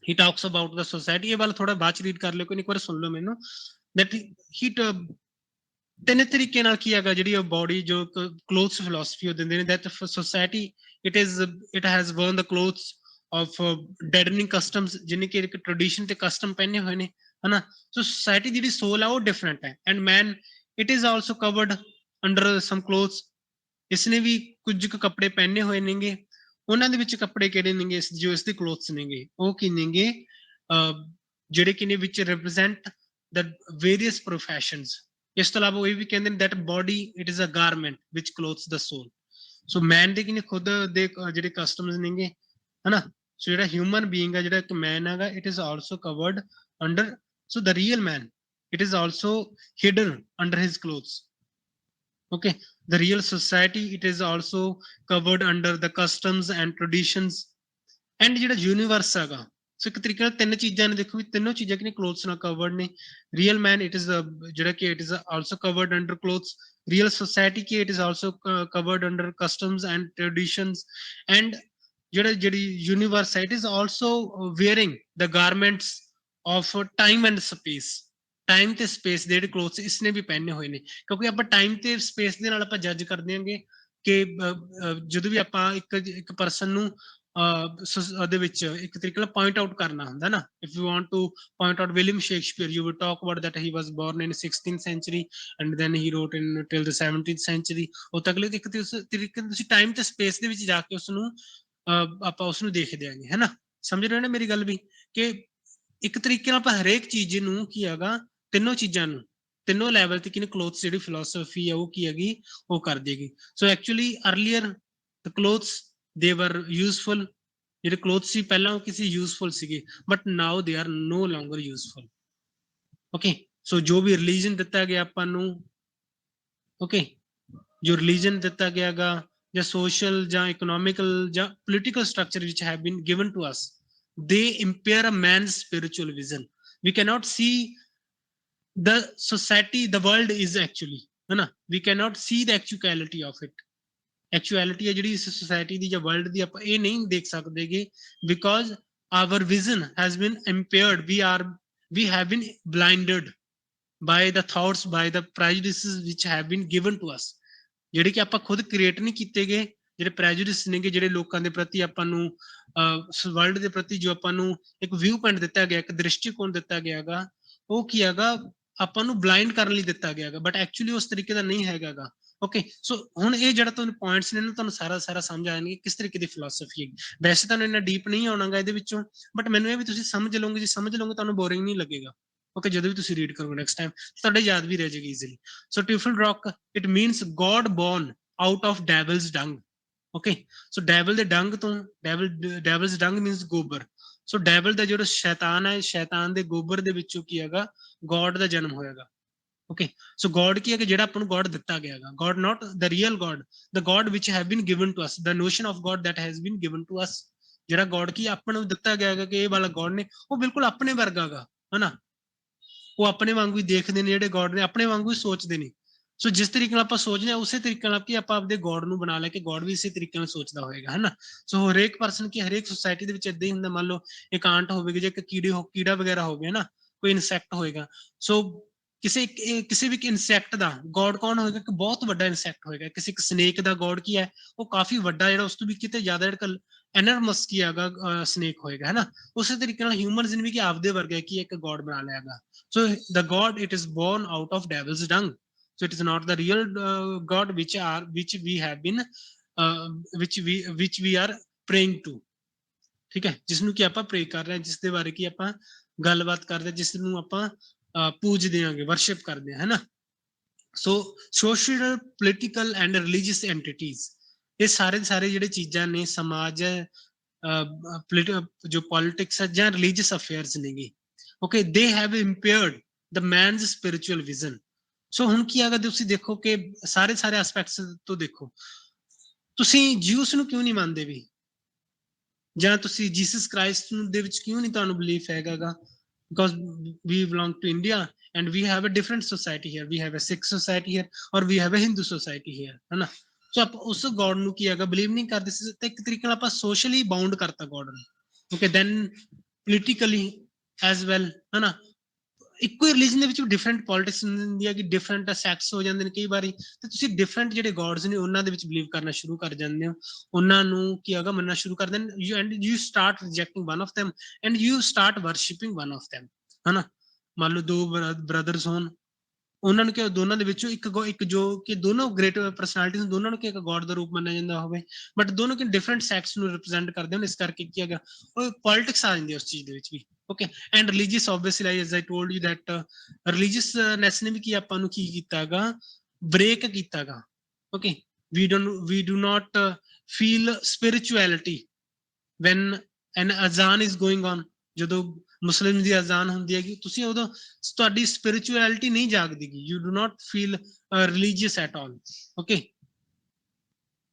he talks about the society, ਇਹ ਵੱਲ ਥੋੜਾ ਬਾਅਦ ਚ ਰੀਡ ਕਰ ਲਿਓ, ਕੋਈ ਇੱਕ ਵਾਰ ਸੁਣ ਲਓ ਮੈਨੂੰ। that he ਤਿੰਨ ਤਰੀਕੇ ਨਾਲ ਕੀ ਹੈਗਾ ਜਿਹੜੀ ਬੋਡੀ ਜੋ ਕਲੋਥਸ ਫਿਲੋਸਫੀ ਉਹ ਦਿੰਦੇ ਨੇ। that society it has worn the clothes of deadening customs, ਜਿਹਨੇ ਕਿ ਇੱਕ ਟ੍ਰੈਡੀਸ਼ਨ ਤੇ ਕਸਟਮ ਪਹਿਨੇ ਹੋਏ ਨੇ, ਹਨਾ। ਸੋ ਸੋਸਾਇਟੀ ਜਿਹੜੀ ਸੋਲ ਆ ਉਹ ਡਿਫਰੈਂਟ ਹੈ। And man it is also covered under some clothes, ਇਸਨੇ ਵੀ ਕੁਝ ਕੁ ਕੱਪੜੇ ਪਹਿਨੇ ਹੋਏ ਨੇਗੇ। ਉਹਨਾਂ ਦੇ ਵਿੱਚ ਕੱਪੜੇ ਕਿਹੜੇ ਨੇਗੇ ਜੋ ਇਸਦੇ ਕਲੋਥਸ ਨੇਗੇ, ਉਹ ਕੀ ਨੇਗੇ ਜਿਹੜੇ ਕਿ ਨੇ ਵਿੱਚ ਰਿਪਰੈਜ਼ੈਂਟ ਦ ਵੇਰੀਅਸ ਪ੍ਰੋਫੈਸ਼ਨਸ। ਇਸ ਤੋਂ ਇਲਾਵਾ ਉਹ ਇਹ ਵੀ ਕਹਿੰਦੇ ਨੇ that body it is a garment which clothes the soul। ਸੋ ਮੈਨ ਦੇ ਕੀ ਨੇ ਖੁਦ ਦੇ ਜਿਹੜੇ ਕਸਟਮਸ ਨੇਗੇ, ਹਨਾ। ਸੋ ਜਿਹੜਾ ਹਿਊਮਨ ਬੀਇੰਗ ਆ, ਜਿਹੜਾ ਇੱਕ ਮੈਨ ਹੈਗਾ, it is also covered under, so the real man it is also hidden under his clothes। okay, the real society it is also covered under the customs and traditions। And ਜਿਹੜਾ universe ਹੈਗਾ, ਸੋ ਇੱਕ ਤਰੀਕੇ ਨਾਲ ਤਿੰਨ ਚੀਜ਼ਾਂ ਨੇ, ਦੇਖੋ ਵੀ ਤਿੰਨੋਂ ਚੀਜ਼ਾਂ ਕਿ ਕਲੋਥਸ ਨਾਲ ਕਵਰਡ ਨੇ। ਰੀਅਲ ਮੈਨ ਇਟ ਇਜ਼ ਜਿਹੜਾ ਕਿ it is also covered under clothes. Real society Ki it is also covered under customs and traditions. And ਜਿਹੜੀ ਯੂਨੀਵਰਸ ਹੈ it is also wearing the garments of time and space. Time ਤੇ space ਦੇ ਜਿਹੜੇ clothes ਇਸਨੇ ਵੀ ਪਹਿਨੇ ਹੋਏ ਨੇ, ਕਿਉਂਕਿ ਆਪਾਂ ਟਾਈਮ ਤੇ ਸਪੇਸ ਦੇ ਨਾਲ ਆਪਾਂ ਜੱਜ ਕਰਦੇ ਹਾਂਗੇ ਕਿ ਜਦੋਂ ਵੀ ਆਪਾਂ ਇੱਕ ਪਰਸਨ ਨੂੰ ਉਹਦੇ ਵਿੱਚ ਇੱਕ ਤਰੀਕੇ ਨਾਲ ਪੁਆਇੰਟ ਆਊਟ ਕਰਨਾ ਹੁੰਦਾ ਨਾ। If you want to point out William Shakespeare, you will talk about that he was born in 16th century and then he wrote in till the 17th century। ਉਹ ਤੱਕ ਇੱਕ ਤਰੀਕੇ ਤੁਸੀਂ ਟਾਈਮ ਤੇ space ਦੇ ਵਿੱਚ ਜਾ ਕੇ ਉਸਨੂੰ ਆਪਾਂ ਉਸਨੂੰ ਦੇਖਦੇ ਆਂਗੇ, ਹੈ ਨਾ। ਸਮਝ ਰਹੇ ਹੋ ਨਾ ਮੇਰੀ ਗੱਲ ਵੀ, ਕਿ ਇੱਕ ਤਰੀਕੇ ਨਾਲ ਆਪਾਂ ਹਰੇਕ ਚੀਜ਼ ਨੂੰ ਕੀ ਹੈਗਾ, ਤਿੰਨੋਂ ਚੀਜ਼ਾਂ ਨੂੰ ਤਿੰਨੋਂ ਲੈਵਲ ਤੇ ਕਿਨੇ ਕਲੋਥਸ ਜਿਹੜੀ ਫਿਲੋਸਫੀ ਹੈ ਉਹ ਕੀ ਹੈਗੀ ਉਹ ਕਰ ਦੇਗੀ। ਸੋ ਐਕਚੁਅਲੀ ਅਰਲੀਅਰ ਦ ਕਲੋਥਸ ਦੇ ਵਰ ਯੂਜ਼ਫੁਲ, ਜਿਹੜੇ ਕਲੋਥਸ ਸੀ ਪਹਿਲਾਂ ਉਹ ਕਿਸੇ ਯੂਜ਼ਫੁਲ ਸੀਗੇ, but now they are no longer useful. Okay, so ਜੋ ਵੀ ਰਿਲੀਜਨ ਦਿੱਤਾ ਗਿਆ ਆਪਾਂ ਨੂੰ, ਓਕੇ, ਜੋ ਰਿਲੀਜਨ ਦਿੱਤਾ ਗਿਆ ਗਾ, ਜਾਂ ਸੋਸ਼ਲ ਜਾਂ ਇਕਨੋਮਿਕਲ ਜਾਂ political structure which have been given to us, they impair a man's spiritual vision। we cannot see the society, the world is actually, है ना, we cannot see the actuality of it। ਐਕਚੁਅਲਿਟੀ ਹੈ ਜਿਹੜੀ ਇਸ society ਦੀ ਜਾਂ world ਦੀ, ਆਪਾਂ ਇਹ ਨਹੀਂ ਦੇਖ ਸਕਦੇਗੇ, because our vision has been impaired, we have been blinded by the thoughts, by the prejudices which have been given to us। ਜਿਹੜੇ ਕਿ ਆਪਾਂ ਖੁਦ ਕ੍ਰੀਏਟ ਨਹੀਂ ਕੀਤੇ ਗਏ, ਜਿਹੜੇ ਪ੍ਰੈਜੁਡਿਸ ਨੇਗੇ, ਜਿਹੜੇ ਲੋਕਾਂ ਦੇ ਪ੍ਰਤੀ ਆਪਾਂ ਨੂੰ ਵਰਲਡ ਦੇ ਪ੍ਰਤੀ ਜੋ ਆਪਾਂ ਨੂੰ ਇੱਕ ਵਿਊ ਪੁਆਇੰਟ ਦਿੱਤਾ ਗਿਆ, ਇੱਕ ਦ੍ਰਿਸ਼ਟੀਕੋਣ ਦਿੱਤਾ ਗਿਆ ਗਾ, ਉਹ ਕੀ ਹੈਗਾ ਆਪਾਂ ਨੂੰ ਬਲਾਈਂਡ ਕਰਨ ਲਈ ਦਿੱਤਾ ਗਿਆ ਗਾ, ਬਟ ਐਕਚੁਅਲੀ ਉਸ ਤਰੀਕੇ ਦਾ ਨਹੀਂ ਹੈਗਾ ਗਾ। ਓਕੇ, ਸੋ ਹੁਣ ਇਹ ਜਿਹੜਾ ਤੁਹਾਨੂੰ ਪੁਆਇੰਟਸ ਨੇ ਨਾ, ਤੁਹਾਨੂੰ ਸਾਰਾ ਸਮਝ ਆ ਜਾਣਗੇ ਕਿਸ ਤਰੀਕੇ ਦੀ ਫਿਲੋਸਫੀ ਹੈਗੀ। ਵੈਸੇ ਤੁਹਾਨੂੰ ਇੰਨਾ ਡੀਪ ਨਹੀਂ ਆਉਣਾਗਾ ਇਹਦੇ ਵਿੱਚੋਂ, ਬਟ ਮੈਨੂੰ ਇਹ ਵੀ ਤੁਸੀਂ ਸਮਝ ਲਓਗੇ, ਜੇ ਸਮਝ ਲਓਗੇ ਤੁਹਾਨੂੰ ਬੋਰਿੰਗ ਨਹੀਂ ਲੱਗੇਗਾ। ਓਕੇ, ਜਦੋਂ ਵੀ ਤੁਸੀਂ ਰੀਡ ਕਰੋਗੇ ਨੈਕਸਟ ਟਾਈਮ ਤੁਹਾਡੇ ਯਾਦ ਵੀ ਰਹਿ ਜਾਏਗੀ easily. So Teufelsdrockh it means God born out of devil's dung. Okay, so devil ਦੇ ਡੰਗ ਤੋਂ, ਡੈਵਲਸ ਡੰਗ ਮੀਨਸ ਗੋਬਰ। ਸੋ ਡੈਵਲ ਦਾ ਜਿਹੜਾ ਸ਼ੈਤਾਨ ਹੈ, ਸ਼ੈਤਾਨ ਦੇ ਗੋਬਰ ਦੇ ਵਿੱਚੋਂ ਕੀ ਹੈਗਾ ਗੋਡ ਦਾ ਜਨਮ ਹੋਏਗਾ। ਓਕੇ, ਸੋ ਗੋਡ ਕੀ ਹੈ ਕਿ ਜਿਹੜਾ ਆਪਾਂ ਨੂੰ ਗੋਡ ਦਿੱਤਾ ਗਿਆ ਹੈਗਾ, god not the real god, the god which have been given to us, the notion of god that has been given to us. ਜਿਹੜਾ ਗੋਡ ਕੀ ਆਪਾਂ ਨੂੰ ਦਿੱਤਾ ਗਿਆ ਹੈਗਾ ਕਿ ਇਹ ਵਾਲਾ ਗੋਡ ਨੇ, ਉਹ ਬਿਲਕੁਲ ਆਪਣੇ ਵਰਗਾ ਗਾ, ਹਨਾ। ਉਹ ਆਪਣੇ ਵਾਂਗੂ ਹੀ ਦੇਖਦੇ ਨੇ, ਜਿਹੜੇ ਗੋਡ ਨੇ ਆਪਣੇ ਵਾਂਗੂ ਹੀ ਸੋਚਦੇ ਨੇ। ਸੋ ਜਿਸ ਤਰੀਕੇ ਨਾਲ ਆਪਾਂ ਸੋਚਦੇ ਹਾਂ ਉਸੇ ਤਰੀਕੇ ਨਾਲ ਕਿ ਆਪਾਂ ਆਪਦੇ ਗੋਡ ਨੂੰ ਬਣਾ ਲਿਆ ਕਿ ਗੋਡ ਵੀ ਇਸੇ ਤਰੀਕੇ ਨਾਲ ਸੋਚਦਾ ਹੋਏਗਾ, ਹਨਾ। ਸੋ ਹਰੇਕ ਪਰਸਨ ਕੀ ਹਰੇਕ ਸੋਸਾਇਟੀ ਦੇ ਵਿੱਚ ਏਦਾਂ ਹੀ ਹੁੰਦਾ। ਮੰਨ ਲਓ ਇੱਕ ਆਂਟ ਹੋਵੇਗੀ, ਜੇ ਇੱਕ ਕੀੜਾ ਵਗੈਰਾ ਹੋ ਗਿਆ ਨਾ, ਕੋਈ ਇਨਸੈਕਟ ਹੋਏਗਾ, ਸੋ ਕਿਸੇ ਵੀ ਇਨਸੈਕਟ ਦਾ ਗੋਡ ਕੌਣ ਹੋਏਗਾ ਕਿ ਬਹੁਤ ਵੱਡਾ ਇਨਸੈਕਟ ਹੋਏਗਾ। ਕਿਸੇ ਇੱਕ ਸਨੇਕ ਦਾ ਗੋਡ ਕੀ ਹੈ, ਉਹ ਕਾਫੀ ਵੱਡਾ, ਜਿਹੜਾ ਉਸ ਤੋਂ ਵੀ ਕਿਤੇ ਜ਼ਿਆਦਾ ਜਿਹੜਾ ਐਨਰਮਸ ਕੀ ਹੈਗਾ ਸਨੇਕ ਹੋਏਗਾ, ਹਨਾ। ਉਸੇ ਤਰੀਕੇ ਨਾਲ ਹਿਊਮਨਸ ਨੇ ਵੀ ਕਿ ਆਪਦੇ ਵਰਗਾ ਕੀ ਇੱਕ ਗੋਡ ਬਣਾ ਲਿਆ ਹੈਗਾ। So the God it is born out of devil's dung, so it is not the real God which we have been which we are praying to। ਠੀਕ ਹੈ, ਜਿਸ ਨੂੰ ਕਿ ਆਪਾਂ ਪ੍ਰੇ ਕਰ ਰਹੇ ਹਾਂ, ਜਿਸ ਦੇ ਬਾਰੇ ਕੀ ਆਪਾਂ ਗੱਲਬਾਤ ਕਰਦੇ, ਜਿਸ ਨੂੰ ਆਪਾਂ ਪੂਜਦੇ ਆਂਗੇ, ਵਰਸ਼ਿਪ ਕਰਦੇ ਹਾਂ, ਹੈ ਨਾ। ਸੋ social, political and religious entities, ਇਹ ਸਾਰੇ ਜਿਹੜੇ ਚੀਜ਼ਾਂ ਨੇ, ਸਮਾਜ ਜੋ ਪੋਲਿਟਿਕਸ ਹੈ ਜਾਂ ਰਿਲੀਜੀਅਸ ਅਫੇਅਰਸ ਨੇਗੇ, okay, they have impaired the man's spiritual vision। ਸੋ ਹੁਣ ਕੀ ਹੈਗਾ, ਤੁਸੀਂ ਦੇਖੋ ਕਿ ਸਾਰੇ ਐਸਪੈਕਟਸ ਤੋਂ ਦੇਖੋ, ਤੁਸੀਂ ਜਿਊਸ ਨੂੰ ਕਿਉਂ ਨਹੀਂ ਮੰਨਦੇ ਵੀ, ਜਾਂ ਤੁਸੀਂ ਜੀਸਸ ਕ੍ਰਾਈਸਟ ਦੇ ਵਿੱਚ ਕਿਉਂ ਨਹੀਂ ਤੁਹਾਨੂੰ ਬਲੀਫ ਹੈਗਾ? because we belong to India and we have a different society here. We have a Sikh society here or we have a Hindu society here, है ना? So आप उस गॉड ਨੂੰ ਕੀ ਹੈਗਾ ਬਲੀਵ ਨਹੀਂ ਕਰਦੇ ਸੀ, ਤੇ ਇੱਕ ਤਰੀਕੇ ਨਾਲ ਆਪਾਂ ਸੋਸ਼ਲੀ ਬਾਉਂਡ ਕਰਤਾ ਗॉड ਨੂੰ, okay, then politically as well, ਹੈ ਨਾ? ਇੱਕੋ ਹੀ ਰਿਲੀਜਨ ਦੇ ਵਿੱਚ ਡਿਫਰੈਂਟ ਪੋਲਿਟਿਕਸ ਹੁੰਦੀ ਹੈ ਕਿ ਡਿਫਰੈਂਟ ਸੈਕਸ ਹੋ ਜਾਂਦੇ ਨੇ ਕਈ ਵਾਰੀ, ਤੇ ਤੁਸੀਂ ਡਿਫਰੈਂਟ ਜਿਹੜੇ ਗॉड्स ਨੇ ਉਹਨਾਂ ਦੇ ਵਿੱਚ ਬਲੀਵ ਕਰਨਾ ਸ਼ੁਰੂ ਕਰ ਜਾਂਦੇ ਹੋ, ਉਹਨਾਂ ਨੂੰ ਕੀ ਹੈਗਾ ਮੰਨਣਾ ਸ਼ੁਰੂ ਕਰ ਦਿੰਦੇ, you and you start rejecting one of them and you start worshipping one of them, ਹੈ ਨਾ? ਮੰਨ ਲਓ ਦੋ ਬ੍ਰਦਰਸ ਹੋਣ, ਉਹਨਾਂ ਨੂੰ ਕਿ ਦੋਨਾਂ ਦੇ ਵਿੱਚੋਂ ਇੱਕ ਜੋ ਕਿ ਦੋਨੋਂ ਗ੍ਰੇਟ ਪਰਸਨੈਲਿਟੀਜ਼, ਦੋਨਾਂ ਨੂੰ ਕਿ ਇੱਕ ਗॉड ਦਾ ਰੂਪ ਮੰਨਿਆ ਜਾਂਦਾ ਹੋਵੇ, ਬਟ ਦੋਨੋਂ ਕਿ ਡਿਫਰੈਂਟ ਸੈਕਸ ਨੂੰ ਰਿਪਰੈਜ਼ੈਂਟ ਕਰਦੇ ਹਨ, ਇਸ ਕਰਕੇ ਕੀ ਹੈਗਾ ਉਹ ਪੋਲਿਟਿਕਸ ਆ ਜਾਂਦੀ ਹੈ ਉਸ ਚੀਜ਼ ਦੇ ਵਿੱਚ ਵੀ, okay. And religious obviously as I told you that religiousness ਨੇ ਵੀ ਕੀ ਆਪਾਂ ਨੂੰ ਕੀ ਕੀਤਾਗਾ, ਬ੍ਰੇਕ ਕੀਤਾਗਾ, okay. we do not feel spirituality when an azan is going on, ਜਦੋਂ ਮੁਸਲਿਮ ਦੀ ਅਜ਼ਾਨ ਹੁੰਦੀ ਹੈਗੀ, ਤੁਸੀਂ ਉਦੋਂ ਤੁਹਾਡੀ ਸਪਿਰਿਚੁਅਲਿਟੀ ਨਹੀਂ ਜਾਗਦੀਗੀ, you do not feel religious at all, okay.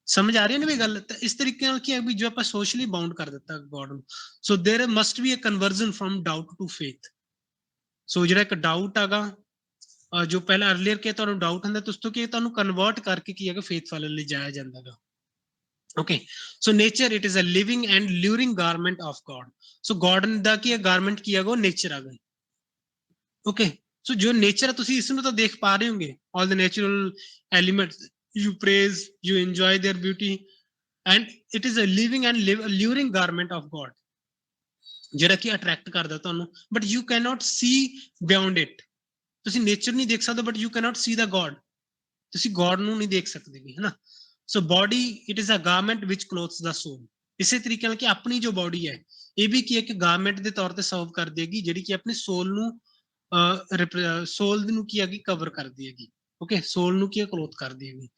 ਸਮਝ ਆ ਰਹੀ ਹੈ ਨਾ ਵੀ ਗੱਲ? ਤਾਂ ਇਸ ਤਰੀਕੇ ਨਾਲ ਕੀ ਹੈ ਵੀ ਜੋ ਆਪਾਂ ਸੋਸ਼ਲੀ ਬਾਉਂਡ ਕਰ ਦਿੱਤਾ ਗॉड ਨੂੰ, so there must be a conversion from doubt to faith. ਸੋ ਜਿਹੜਾ ਇੱਕ ਡਾਊਟ ਹੈਗਾ, ਜੋ ਪਹਿਲਾਂ ਅਰਲੀਅਰ ਕਿ ਤੁਹਾਨੂੰ ਡਾਊਟ ਹੁੰਦਾ, ਉਸ ਤੋਂ ਕੀ ਤੁਹਾਨੂੰ ਕਨਵਰਟ ਕਰਕੇ ਕੀ ਹੈਗਾ ਫੇਥ ਵੱਲ ਲਿਜਾਇਆ ਜਾਂਦਾ ਹੈਗਾ, okay. So nature, it is a living and luring garment of God. So God ਦਾ ਕੀ ਹੈ ਗਾਰਮੈਂਟ ਕੀ ਹੈਗਾ, ਉਹ ਨੇਚਰ ਹੈਗਾ, okay. So ਜੋ ਨੇਚਰ ਹੈ ਤੁਸੀਂ ਇਸ ਨੂੰ ਤਾਂ ਦੇਖ ਪਾ ਰਹੇ ਹੋਗੇ, all the natural elements you praise, you enjoy their beauty, and it is a living and luring garment of God, ਜਿਹੜਾ ਕਿ ਅਟਰੈਕਟ ਕਰਦਾ ਤੁਹਾਨੂੰ, but you cannot see beyond it. ਤੁਸੀਂ ਨੇਚਰ ਨਹੀਂ ਦੇਖ ਸਕਦੇ, but you cannot see the God. ਤੁਸੀਂ God ਨੂੰ ਨਹੀਂ ਦੇਖ ਸਕਦੇ, ਹੈ ਨਾ? So body, it is a garment which clothes the soul. ਇਸੇ ਤਰੀਕੇ ਨਾਲ ਕਿ ਆਪਣੀ ਜੋ ਬੋਡੀ ਹੈ, ਇਹ ਵੀ ਕੀ ਇੱਕ ਗਾਰਮੈਂਟ ਦੇ ਤੌਰ ਤੇ ਸਰਵ ਕਰ ਦੇਗੀ, ਜਿਹੜੀ ਕਿ ਆਪਣੀ ਸੋਲ ਨੂੰ ਕੀ ਹੈਗੀ ਕਵਰ ਕਰਦੀ ਹੈਗੀ, ਓਕੇ। ਸੋਲ ਨੂੰ ਕੀ ਕਲੋਥ ਕਰਦੀ ਹੈਗੀ।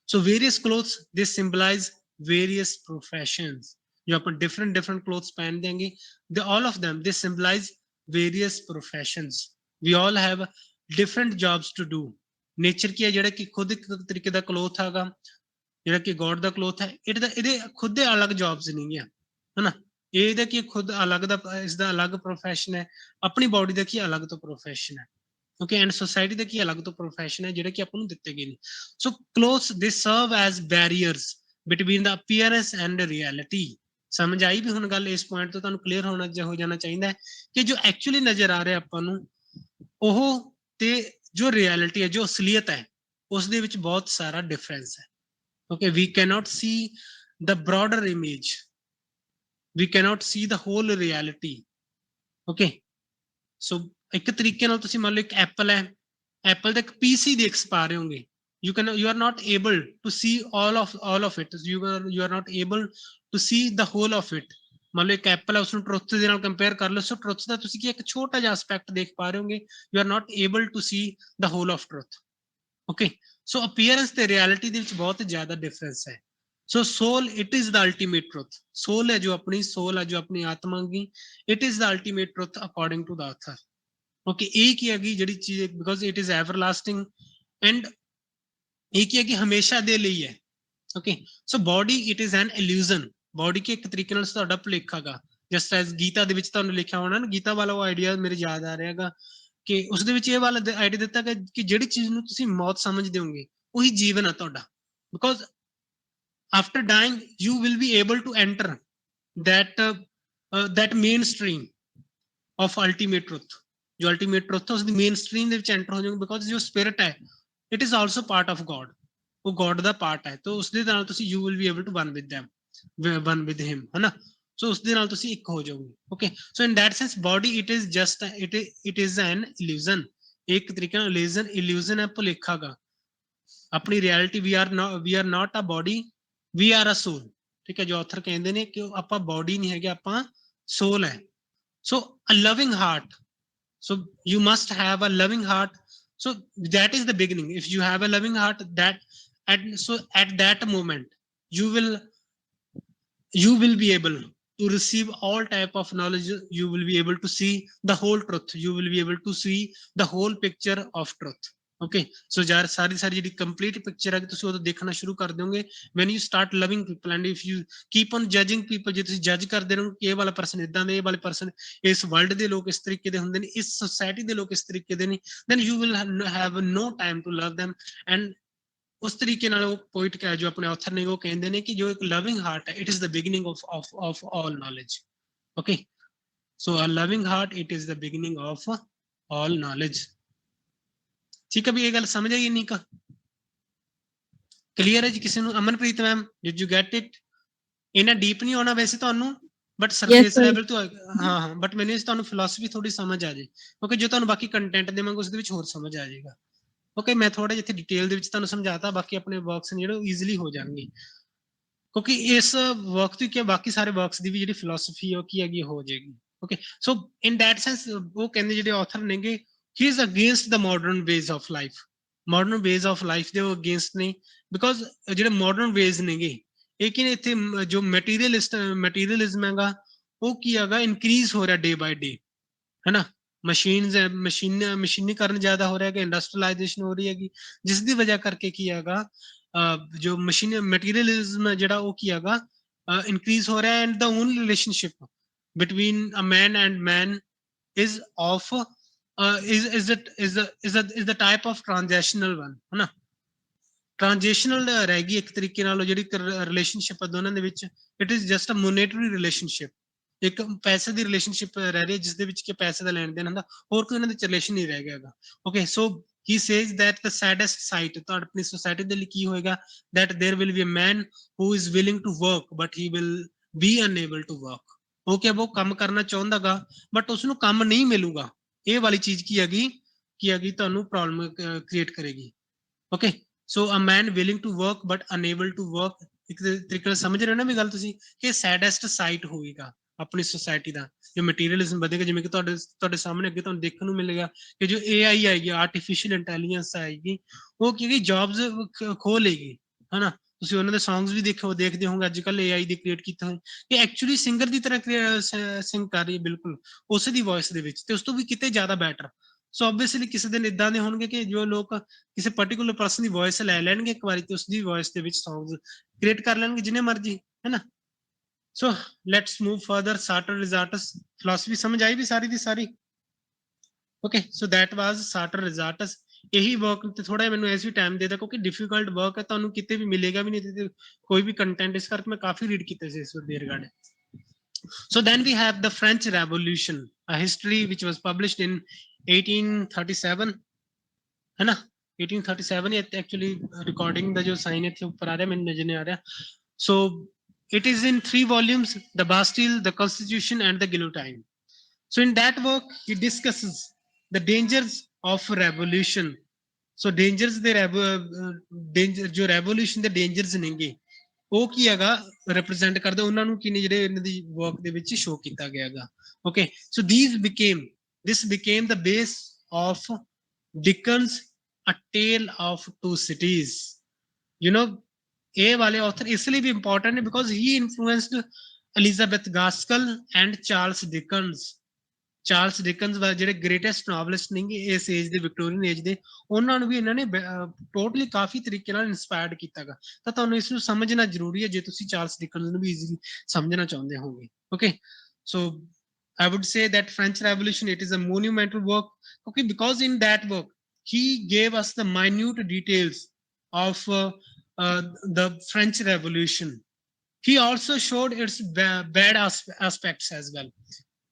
ਸੋ ਵੇਰੀਅਸ ਕਲੋਥਸ ਦੇ ਸਿੰਬਲਾਈਜ਼ ਵੇਰੀਅਸ ਪ੍ਰੋਫੈਸ਼ਨਸ, ਜੋ ਆਪਾਂ ਡਿਫਰੈਂਟ ਕਲੋਥਸ ਪਹਿਨ ਦੇਂਗੇ, ਦੇ ਆਲ of them, they symbolize various professions. We all have different jobs to do. Nature ਕੀ ਹੈ, ਜਿਹੜਾ ਕਿ ਖੁਦ ਇੱਕ ਤਰੀਕੇ ਦਾ ਕਲੋਥ ਹੈਗਾ, ਜਿਹੜਾ ਕਿ ਗॉड ਦਾ ਕਲੋਥ ਹੈ, ਇਹਦੇ ਖੁਦ ਦੇ ਅਲੱਗ ਜੌਬਸ ਨਹੀਂ ਹੈ, ਹਨਾ? ਇਹਦਾ ਕੀ ਖੁਦ ਅਲੱਗ ਦਾ, ਇਸਦਾ ਅਲੱਗ ਪ੍ਰੋਫੈਸ਼ਨ ਹੈ, ਆਪਣੀ ਬੋਡੀ ਦਾ ਕੀ ਅਲੱਗ ਤੋਂ ਪ੍ਰੋਫੈਸ਼ਨ ਹੈ, ਓਕੇ। ਐਂਡ ਸੋਸਾਇਟੀ ਦਾ ਕੀ ਅਲੱਗ ਤੋਂ ਪ੍ਰੋਫੈਸ਼ਨ ਹੈ, ਜਿਹੜੇ ਕਿ ਆਪਾਂ ਨੂੰ ਦਿੱਤੇ ਗਏ ਨੇ। So clothes they serve as barriers between the appearance and reality. ਸਮਝ ਆਈ ਵੀ ਹੁਣ ਗੱਲ? ਇਸ ਪੁਆਇੰਟ ਤੋਂ ਤੁਹਾਨੂੰ ਕਲੀਅਰ ਹੋ ਜਾਣਾ ਚਾਹੀਦਾ ਹੈ ਕਿ ਜੋ ਐਕਚੁਅਲੀ ਨਜ਼ਰ ਆ ਰਿਹਾ ਆਪਾਂ ਨੂੰ, ਉਹ ਤੇ ਜੋ ਰਿਐਲਿਟੀ ਹੈ, ਜੋ ਅਸਲੀਅਤ ਹੈ, ਉਸ ਦੇ ਵਿੱਚ ਬਹੁਤ ਸਾਰਾ ਡਿਫਰੈਂਸ ਹੈ, okay. We cannot see the broader image, we cannot see the whole reality, okay. So ਇੱਕ ਤਰੀਕੇ ਨਾਲ ਤੁਸੀਂ ਮੰਨ ਲਓ ਇੱਕ ਐਪਲ ਹੈ, ਐਪਲ ਦਾ ਇੱਕ ਪੀਸ ਹੀ ਦੇਖ ਪਾ ਰਹੇ ਹੋਗੇ, you are not able to see all of it, you are not able to see the whole of it। ਮੰਨ ਲਓ ਇੱਕ ਐਪਲ ਹੈ, ਉਸਨੂੰ ਟਰੁੱਥ ਦੇ ਨਾਲ ਕੰਪੇਅਰ ਕਰ ਲਓ, ਸੋ ਟਰੁੱਥ ਦਾ ਤੁਸੀਂ ਕੀ ਇੱਕ ਛੋਟਾ ਜਿਹਾ ਐਸਪੈਕਟ ਦੇਖ ਪਾ ਰਹੇ ਹੋਗੇ, you are not able to see the whole of truth, okay। So appearance ਤੇ ਰਿਐਲਿਟੀ ਦੇ ਵਿੱਚ ਬਹੁਤ ਜ਼ਿਆਦਾ ਡਿਫਰੈਂਸ ਹੈ। So soul, it is the ultimate truth. Soul ਹੈ ਜੋ ਆਪਣੀ ਸੋਲ ਹੈ, ਜੋ ਆਪਣੀ ਆਤਮਾ ਦੀ, it is the ultimate truth according to the author, okay. ਇਹ ਕੀ ਹੈਗੀ ਜਿਹੜੀ ਚੀਜ਼, because it is everlasting, and ਇਹ ਕੀ ਹੈ ਕਿ ਹਮੇਸ਼ਾ ਦੇ ਲਈ ਹੈ, ਓਕੇ। So body, it is an illusion. Body ਕੀ ਇੱਕ ਤਰੀਕੇ ਨਾਲ ਤੁਹਾਡਾ ਭੁਲੇਖਾ ਗਾ, ਜਸਟ ਐਜ਼ ਗੀਤਾ ਦੇ ਵਿੱਚ ਤੁਹਾਨੂੰ ਲਿਖਿਆ ਹੋਣਾ ਨਾ, ਗੀਤਾ ਵਾਲਾ ਉਹ ਆਈਡੀਆ ਮੇਰੇ ਯਾਦ ਆ ਰਿਹਾ ਹੈਗਾ ਕਿ ਉਸਦੇ ਵਿੱਚ ਇਹ ਵਾਲਾ ਆਈਡੀਆ ਦਿੱਤਾ ਕਿ ਜਿਹੜੀ ਚੀਜ਼ ਨੂੰ ਤੁਸੀਂ ਮੌਤ ਸਮਝਦੇ ਹੋਗੇ, ਉਹੀ ਜੀਵਨ ਆ ਤੁਹਾਡਾ, because after dying you will be able to enter that mainstream of ultimate truth। ਜੋ ultimate truth ਹੈ, ਉਸਦੀ ਮੇਨ ਸਟਰੀਮ ਦੇ ਵਿੱਚ ਐਂਟਰ ਹੋ ਜਾਓਗੇ, ਬਿਕੋਜ਼ ਜੋ ਸਪਿਰਿਟ ਹੈ, it is also part of God. ਉਹ ਗॉड ਦਾ ਪਾਰਟ ਹੈ, ਤਾਂ ਉਸਦੇ ਨਾਲ ਤੁਸੀਂ you will be able to one with them, one with him, ਹੈ ਨਾ? ਸੋ ਉਸਦੇ ਨਾਲ ਤੁਸੀਂ ਇੱਕ ਹੋ ਜਾਓਗੇ, okay. So in that sense body, it is just it is an illusion. ਇੱਕ ਤਰੀਕੇ ਨਾਲ ਇਲੂਜ਼ਨ ਹੈ, ਭੁਲੇਖਾ ਗਾ। ਆਪਣੀ reality, we are not a body, we are a ਸੋਲ, ਠੀਕ ਹੈ। ਜੋ ਆਥਰ ਕਹਿੰਦੇ ਨੇ ਕਿ ਆਪਾਂ ਬੋਡੀ ਨਹੀਂ ਹੈਗੇ, ਆਪਾਂ ਸੋਲ ਹੈ। So a loving heart, so you must have a loving heart, so that is the beginning। if you have a loving heart, at that moment you will be able to receive all type of knowledge, you will be able to see the whole truth, you will be able to see the whole picture of truth, okay so ਯਾਰ ਸਾਰੀ ਜਿਹੜੀ complete picture ਹੈ ਤੁਸੀਂ ਉਦੋਂ ਦੇਖਣਾ ਸ਼ੁਰੂ ਕਰ ਦਿਓਗੇ when you start loving people and if you keep on judging people ਜੇ ਤੁਸੀਂ ਜੱਜ ਕਰਦੇ ਰਹੋ ਕਿ ਇਹ ਵਾਲਾ ਪਰਸਨ ਇਦਾਂ ਦੇ ਇਹ ਵਾਲੇ ਪਰਸਨ ਇਸ ਵਰਲਡ ਦੇ ਲੋਕ ਇਸ ਤਰੀਕੇ ਦੇ ਹੁੰਦੇ ਨੇ ਇਸ ਸੋਸਾਇਟੀ ਦੇ ਲੋਕ ਇਸ ਤਰੀਕੇ ਦੇ ਨੇ then you will have no time to love them and ਉਸ ਤਰੀਕੇ ਨਾਲ ਉਹ ਪੋਇਟ ਕਹੇ ਜੋ ਆਪਣੇ ਆਥਰ ਨੇ ਉਹ ਕਹਿੰਦੇ ਨੇ ਕਿ ਜੋ ਇੱਕ ਲਵਿੰਗ ਹਾਰਟ ਹੈ it is the beginning of all knowledge okay so a loving heart it is the beginning of all knowledge ਠੀਕ ਹੈ ਵੀ ਇਹ ਗੱਲ ਸਮਝ ਆਈ ਨਹੀਂ ਕਾ ਕਲੀਅਰ ਹੈ ਜੀ ਕਿਸੇ ਨੂੰ Amanpreet ma'am did you get it ਇਹਨਾਂ ਡੀਪ ਨਹੀਂ ਆਉਣਾ ਵੈਸੇ ਤੁਹਾਨੂੰ ਬਟ ਸਰਫੇਸ ਲੈਵਲ ਤੋਂ ਹਾਂ ਹਾਂ ਬਟ ਮੈਨੂੰ ਤੁਹਾਨੂੰ ਫਿਲਾਸਫੀ ਥੋੜੀ ਸਮਝ ਆ ਜੇ ਕਿਉਂਕਿ ਜੋ ਤੁਹਾਨੂੰ ਬਾਕੀ ਕੰਟੈਂਟ ਦੇਵਾਂਗੇ ਉਸ ਦੇ ਵਿੱਚ ਹੋਰ ਸਮਝ ਆ ਜਾਏਗਾ ਓਕੇ ਮੈਂ ਥੋੜਾ ਜਿਹਾ ਇੱਥੇ ਡਿਟੇਲ ਦੇ ਵਿੱਚ ਤੁਹਾਨੂੰ ਸਮਝਾਤਾ ਬਾਕੀ ਆਪਣੇ ਵਰਕਸ ਨੇ ਜਿਹੜੇ ਈਜ਼ੀਲੀ ਹੋ ਜਾਣਗੇ ਕਿਉਂਕਿ ਇਸ ਵਰਕ ਤੋਂ ਕੀ ਬਾਕੀ ਸਾਰੇ ਵਰਕਸ ਦੀ ਵੀ ਜਿਹੜੀ ਫਿਲਾਸਫੀ ਹੈ ਉਹ ਕੀ ਹੈਗੀ ਹੋ ਜਾਏਗੀ okay so in that sense ਉਹ ਕਹਿੰਦੇ ਜਿਹੜੇ ਆਥਰ ਨੇਗੇ he is against the modern ways of life modern ways of life ਦੇ ਉਹ against ਨੇ because ਜਿਹੜੇ modern ways ਨੇਗੇ ਇਹ ਕਿ ਇੱਥੇ ਜੋ ਮਟੀਰੀਅਲਿਜ਼ਮ ਹੈਗਾ ਉਹ ਕੀ ਹੈਗਾ ਇਨਕਰੀਜ਼ ਹੋ ਰਿਹਾ ਡੇ ਬਾਈ ਡੇ ਹੈਨਾ ਮਸ਼ੀਨੀਕਰਨ ਜ਼ਿਆਦਾ ਹੋ ਰਿਹਾ ਹੈ ਇੰਡਸਟਰੀਅਲਾਈਜੇਸ਼ਨ ਹੋ ਰਹੀ ਹੈਗੀ ਜਿਸ ਦੀ ਵਜ੍ਹਾ ਕਰਕੇ ਕੀ ਹੈਗਾ ਜੋ ਮਟੀਰੀਅਲਿਜ਼ਮ ਜਿਹੜਾ ਉਹ ਕੀ ਹੈਗਾ ਇਨਕਰੀਜ਼ ਹੋ ਰਿਹਾ and the only relationship between a man and man is of is the type of transactional one ਹੈ ਨਾ ਟ੍ਰਾਂਜੈਕਸ਼ਨਲ ਰਹਿ ਗਈ ਇੱਕ ਤਰੀਕੇ ਨਾਲ ਜਿਹੜੀ ਰਿਲੇਸ਼ਨਸ਼ਿਪ ਹੈ ਦੋਨਾਂ ਦੇ ਵਿੱਚ it is just a monetary relationship ਇੱਕ ਪੈਸੇ ਦੀ ਰਿਲੇਸ਼ਨਸ਼ਿਪ ਰਹਿ ਰਹੀ ਹੈ ਜਿਸ ਦੇ ਵਿੱਚ ਕਿ ਪੈਸੇ ਦਾ ਲੈਣ ਦੇਣ ਹੁੰਦਾ ਹੋਰ ਕੋਈ ਉਹਨਾਂ ਦੇ ਰਿਲੇਸ਼ਨ ਨਹੀਂ ਰਹਿ ਗਿਆ ਹੈਗਾ okay so he says that the saddest sight ਤੁਹਾਡੀ ਆਪਣੀ ਸੋਸਾਇਟੀ ਦੇ ਲਈ ਕੀ ਹੋਏਗਾ that there will be a man who is willing to work but he will be unable to work okay ਉਹ ਕੰਮ ਕਰਨਾ ਚਾਹੁੰਦਾਗਾ ਬਟ ਉਸਨੂੰ ਕੰਮ ਨਹੀਂ ਮਿਲੂਗਾ ਇਹ ਵਾਲੀ ਚੀਜ਼ ਕੀ ਹੈਗੀ ਤੁਹਾਨੂੰ ਪ੍ਰੋਬਲਮ ਕ੍ਰੀਏਟ ਕਰੇਗੀ okay so a man willing to work but unable to work ਇੱਕ ਤਰੀਕੇ ਨਾਲ ਸਮਝ ਰਹੇ ਹੋ ਨਾ ਵੀ ਗੱਲ ਤੁਸੀਂ ਕਿ ਸੈਡੈਸਟ ਸਾਈਟ ਹੋਏਗਾ ਆਪਣੀ ਸੋਸਾਇਟੀ ਦਾ ਜੋ ਮਟੀਰੀਅਲਿਜ਼ਮ ਵਧੇਗਾ ਜਿਵੇਂ ਕਿ ਤੁਹਾਡੇ ਸਾਹਮਣੇ ਅੱਗੇ ਤੁਹਾਨੂੰ ਦੇਖਣ ਨੂੰ ਮਿਲੇਗਾ ਕਿ ਜੋ AI ਆਏਗੀ ਆਰਟੀਫੀਸ਼ੀਅਲ ਇੰਟੈਲੀਜੈਂਸ ਆਏਗੀ ਉਹ ਕੀ ਜੌਬਸ ਖੋ ਲੇਗੀ ਹਨਾ ਤੁਸੀਂ ਉਹਨਾਂ ਦੇ ਸੌਂਗਸ ਵੀ ਦੇਖਦੇ ਹੋਗੇ ਅੱਜ ਕੱਲ AI ਦੇ ਕ੍ਰੀਏਟ ਕੀਤੇ ਹੋਏ ਇਹ ਐਕਚੁਅਲੀ ਸਿੰਗਰ ਦੀ ਤਰ੍ਹਾਂ ਸਿੰਗ ਕਰ ਰਹੀ ਹੈ ਬਿਲਕੁਲ ਉਸੇ ਦੀ ਵੌਇਸ ਦੇ ਵਿੱਚ ਤੇ ਉਸ ਤੋਂ ਵੀ ਕਿਤੇ ਜ਼ਿਆਦਾ ਬੈਟਰ ਸੋ ਆਬਵੀਅਸਲੀ ਕਿਸੇ ਦਿਨ ਇਦਾਂ ਦੇ ਹੋਣਗੇ ਕਿ ਜੋ ਲੋਕ ਕਿਸੇ ਪਾਰਟਿਕੂਲਰ ਪਰਸਨ ਦੀ ਵੌਇਸ ਲੈ ਲੈਣਗੇ ਇੱਕ ਵਾਰੀ ਤੇ ਉਸ ਦੀ ਵੌਇਸ ਦੇ ਵਿੱਚ ਸੌਂਗਸ ਕ੍ਰੀਏਟ ਕਰ ਲੈਣਗੇ ਜਿੰਨੇ ਮਰਜ਼ੀ ਹੈ ਨਾ so let's move further Sartor Resartus philosophy ਸਮਝ ਆਈ ਵੀ ਸਾਰੀ ਦੀ ਸਾਰੀ okay so that was ਸਾਰਟਰ resorts ਇਹੀ ਵਰਕ ਤੇ ਥੋੜਾ ਮੈਨੂੰ ਐਸੀ ਟਾਈਮ ਦੇਦਾ ਕਿਉਂਕਿ ਡਿਫਿਕਲਟ ਵਰਕ ਹੈ ਤੁਹਾਨੂੰ ਕਿਤੇ ਵੀ ਮਿਲੇਗਾ ਵੀ ਨਹੀਂ ਕੋਈ ਵੀ ਕੰਟੈਂਟ ਇਸ ਕਰਕੇ ਮੈਂ ਕਾਫੀ ਰੀਡ ਕੀਤੇ ਸੀ ਇਸ ਦੇ regarding so then we have the French Revolution a history which was published in 1837 है ना 1837 एक्चुअली रिकॉर्डिंग का जो साइन है ऊपर आ रहा है मैंने नजर नहीं आ रहा so it is in 3 volumes the Bastille the Constitution and the Guillotine so in that work he discusses the dangers of revolution so dangers the danger ਜੋ revolution ਦੇ dangers ਨੇਗੇ ਉਹ ਕੀ ਹੈਗਾ ਰਿਪਰੈਜ਼ੈਂਟ ਕਰਦੇ ਉਹਨਾਂ ਨੂੰ ਕਿਨੇ ਜਿਹੜੇ ਇਹਨਾਂ ਦੀ ਵਰਕ ਦੇ ਵਿੱਚ ਸ਼ੋ ਕੀਤਾ ਗਿਆ ਹੈਗਾ okay so this became the base of Dickens a tale of two cities you know ਇਹ ਵਾਲੇ ਆਥਰ ਇਸ ਲਈ ਵੀ ਇੰਪੋਰਟੈਂਟ ਹੈ because he influenced Elizabeth Gaskell and Charles Dickens ਜਿਹੜੇ ਗ੍ਰੇਟੈਸਟ ਨੋਵਲਿਸਟ ਨੇਗੇ ਇਸ ਏਜ ਦੇ ਵਿਕਟੋਰੀਅਨ ਏਜ ਦੇ ਉਹਨਾਂ ਨੂੰ ਵੀ ਇਹਨਾਂ ਨੇ ਟੋਟਲੀ ਕਾਫੀ ਤਰੀਕੇ ਨਾਲ ਇਨਸਪਾਇਰਡ ਕੀਤਾਗਾ ਤਾਂ ਤੁਹਾਨੂੰ ਇਸ ਨੂੰ ਸਮਝਣਾ ਜ਼ਰੂਰੀ ਹੈ ਜੇ ਤੁਸੀਂ ਚਾਰਲਸ ਡਿਕਨਸ ਨੂੰ ਵੀ ਈਜ਼ੀਲੀ ਸਮਝਣਾ ਚਾਹੁੰਦੇ ਹੋਗੇ okay so I would say that French Revolution it is a monumental work okay because in that work he gave us the minute details of the French Revolution he also showed its bad aspects as well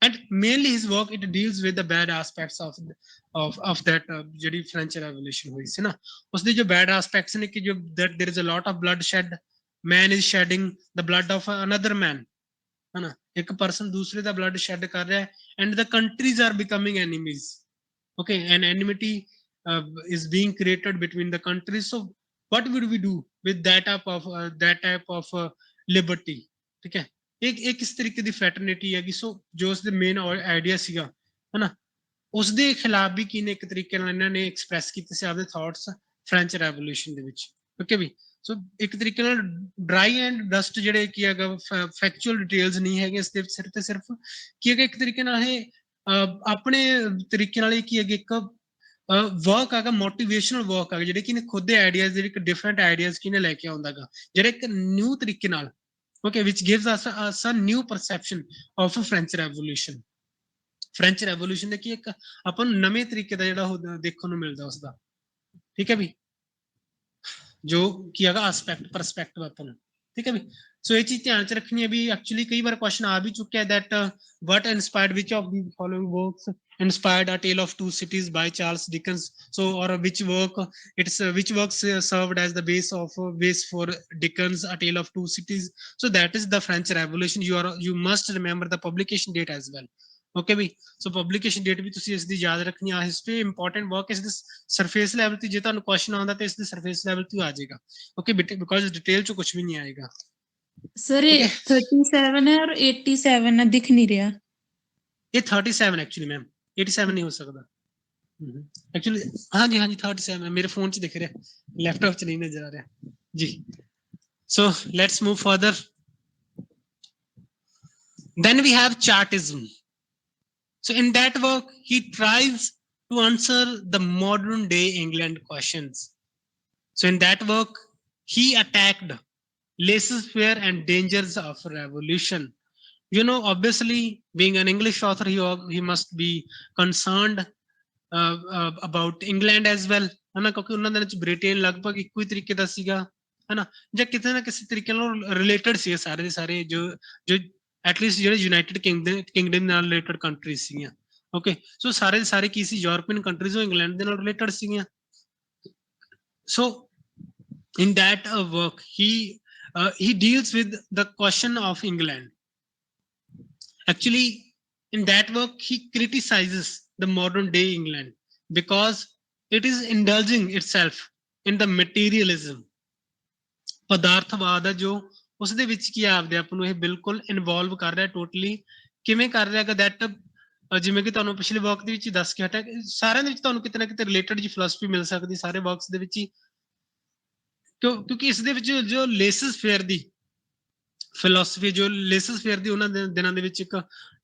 and mainly his work it deals with the bad aspects of that ਜਿਹੜੀ French Revolution ਹੋਈ ਸੀ ਨਾ ਉਸਦੇ ਜੋ bad aspects ਨੇ ਕਿ ਜੋ that there is a lot of bloodshed man is shedding the blood of another man ਹੈ ਨਾ ਇੱਕ ਪਰਸਨ ਦੂਸਰੇ ਦਾ ਬਲੱਡ ਸ਼ੈਡ ਕਰ ਰਿਹਾ and the countries are becoming enemies okay and enmity is being created between the countries so what would we do with that type of liberty ਠੀਕ ਹੈ ਇਹ ਕਿਸ ਤਰੀਕੇ ਦੀ ਫੈਟਰਨਿਟੀ ਹੈਗੀ ਸੋ ਜੋ ਉਸਦੇ ਮੇਨ ਆਈਡੀਆ ਸੀਗਾ ਹਨਾ ਉਸਦੇ ਖਿਲਾਫ ਵੀ ਕੀ ਨੇ ਇੱਕ ਤਰੀਕੇ ਨਾਲ ਇਹਨਾਂ ਨੇ ਐਕਸਪ੍ਰੈਸ ਕੀਤੇ ਸੀ ਆਪਦੇ ਥਾਟਸ ਫ੍ਰੈਂਚ ਰੈਵੋਲੂਸ਼ਨ ਦੇ ਵਿੱਚ ਓਕੇ ਵੀ ਸੋ ਇੱਕ ਤਰੀਕੇ ਨਾਲ ਡਰਾਈ ਐਂਡ ਡਸਟ ਜਿਹੜੇ ਕੀ ਹੈਗਾ ਫੈਕਚੁਅਲ ਡਿਟੇਲਸ ਨਹੀਂ ਹੈਗੇ ਇਸ ਦੇ ਸਿਰਫ ਤੇ ਸਿਰਫ ਕੀ ਹੈਗਾ ਇੱਕ ਤਰੀਕੇ ਨਾਲ ਇਹ ਆਪਣੇ ਤਰੀਕੇ ਨਾਲ ਇਹ ਕੀ ਹੈਗੇ ਇੱਕ ਵਰਕ ਹੈਗਾ ਮੋਟੀਵੇਸ਼ਨਲ ਵਰਕ ਹੈਗਾ, ਜਿਹੜੇ ਕਿ ਖੁਦ ਦੇ ਆਈਡੀਆਜ਼, ਜਿਹੜੇ ਡਿਫਰੈਂਟ ਆਈਡੀਆਜ਼ ਕਿਨੇ ਲੈ ਕੇ ਆਉਂਦਾ ਗਾ, ਜਿਹੜੇ ਇੱਕ ਨਿਊ ਤਰੀਕੇ ਨਾਲ, okay, which gives us a new perception of French revolution. French revolution ਦੇ ਕੀ ਇੱਕ ਆਪਾਂ ਨੂੰ ਨਵੇਂ ਤਰੀਕੇ ਦਾ ਜਿਹੜਾ ਉਹ ਦੇਖਣ ਨੂੰ ਮਿਲਦਾ ਉਸਦਾ, ਠੀਕ ਹੈ ਵੀ, ਜੋ ਕੀ ਹੈਗਾ ਐਸਪੈਕਟ ਪਰਸਪੈਕਟਿਵ ਆਪਾਂ ਨੂੰ, ਠੀਕ ਹੈ ਵੀ। ਸੋ ਇਹ ਚੀਜ਼ ਧਿਆਨ ਚ ਰੱਖਣੀ ਹੈ ਵੀ ਐਕਚੁਅਲੀ ਕਈ ਵਾਰ ਕੁਐਸਚਨ ਆ ਵੀ ਚੁੱਕਿਆ that what inspired which of the following works inspired A Tale of Two Cities by Charles Dickens. So or which work which works served as the base for Dickens A Tale of Two Cities. So that is the French Revolution. You must remember the publication date as well. Okay we, so publication date ਵੀ ਤੁਸੀਂ ਇਸ ਦੀ ਯਾਦ ਰੱਖਣੀ ਆ। History important work ਇਸ ਦੇ surface level ਤੇ, ਜੇ ਤੁਹਾਨੂੰ ਕੁਐਸਚਨ ਆਉਂਦਾ ਤੇ ਇਸ ਦੇ ਸਰਫੇਸ ਲੈਵਲ ਤੇ ਆ ਜਾਏਗਾ, ਓਕੇ, ਬਿਕੋਜ਼ ਡਿਟੇਲ ਚ ਕੁਝ ਵੀ ਨਹੀਂ ਆਏਗਾ। ਸਰ ਇਹ 37 ਹੈ ਔਰ 87 ਹੈ, ਦਿਖ ਨਹੀਂ ਰਿਹਾ। ਇਹ 37 ਐਕਚੁਅਲੀ ਮੈਮ, 87 ਨਹੀਂ ਹੋ ਸਕਦਾ ਐਕਚੁਅਲੀ। ਹਾਂਜੀ ਹਾਂਜੀ 37 ਮੇਰੇ ਫੋਨ ਚ ਦਿਖ ਰਿਹਾ, ਲੈਪਟਾਪ ਚ ਨਹੀਂ ਨਜ਼ਰ ਆ ਰਿਹਾ ਜੀ। So let's move further. Then we have Chartism. So in that work, he tries to answer the modern day England questions. So in that work, he attacked laissez-faire and dangers of revolution. You know, obviously, being an English author, he must be concerned about England as well, ਹੈ ਨਾ, ਕਿਉਂਕਿ ਉਹਨਾਂ ਦੇ ਵਿੱਚ Britain ਲਗਭਗ ਇੱਕੋ ਹੀ ਤਰੀਕੇ ਦਾ ਸੀਗਾ, ਹੈ ਨਾ, ਜਾਂ ਕਿਤੇ ਨਾ ਕਿਸੇ ਤਰੀਕੇ ਨਾਲ ਰਿਲੇਟਡ ਸੀ ਸਾਰੇ ਦੇ ਸਾਰੇ, ਜੋ ਐਟਲੀਸਟ ਜਿਹੜੇ ਯੂਨਾਈਟਿਡ ਕਿੰਗਡਮ ਨਾਲ ਰਿਲੇਟਡ ਕੰਟਰੀਜ਼ ਸੀਗੀਆਂ, ਓਕੇ। ਸੋ ਸਾਰੇ ਦੇ ਸਾਰੇ ਕੀ ਸੀ, ਯੂਰਪੀਅਨ ਕੰਟਰੀਜ਼, ਉਹ ਇੰਗਲੈਂਡ ਦੇ ਨਾਲ ਰਿਲੇਟਡ ਸੀਗੀਆਂ। ਸੋ in that work, he deals with the question of England. Actually, in that work, he criticizes the modern day England because it is indulging itself in the materialism. ਪਦਾਰਥਵਾਦ ਹੈ ਜੋ ਉਸਦੇ ਵਿੱਚ ਕੀ ਆਪਦੇ ਆਪ ਨੂੰ ਇਹ ਬਿਲਕੁਲ ਇਨਵੋਲਵ ਕਰ ਰਿਹਾ, ਟੋਟਲੀ ਕਿਵੇਂ ਕਰ ਰਿਹਾ ਕਿ ਦੈਟ, ਜਿਵੇਂ ਕਿ ਤੁਹਾਨੂੰ ਪਿਛਲੇ ਵਰਕ ਦੇ ਵਿੱਚ ਹੀ ਦੱਸ ਕੇ ਹਟਿਆ, ਸਾਰਿਆਂ ਦੇ ਵਿੱਚ ਤੁਹਾਨੂੰ ਕਿਤੇ ਨਾ ਕਿਤੇ ਰਿਲੇਟਡ ਜੀ ਫਿਲਾਸਫੀ ਮਿਲ ਸਕਦੀ ਸਾਰੇ ਵਰਕਸ ਦੇ ਵਿੱਚ ਹੀ, ਕਿਉਂਕਿ ਇਸ ਦੇ ਵਿੱਚ ਜੋ ਲੇਸਸ ਫੇਅਰ ਦੀ ਫਿਲਾਸਫੀ, ਜੋ ਲੇਸਸ ਫੇਅਰ ਦੀ ਉਹਨਾਂ ਦੇ ਦਿਨਾਂ ਦੇ ਵਿੱਚ ਇੱਕ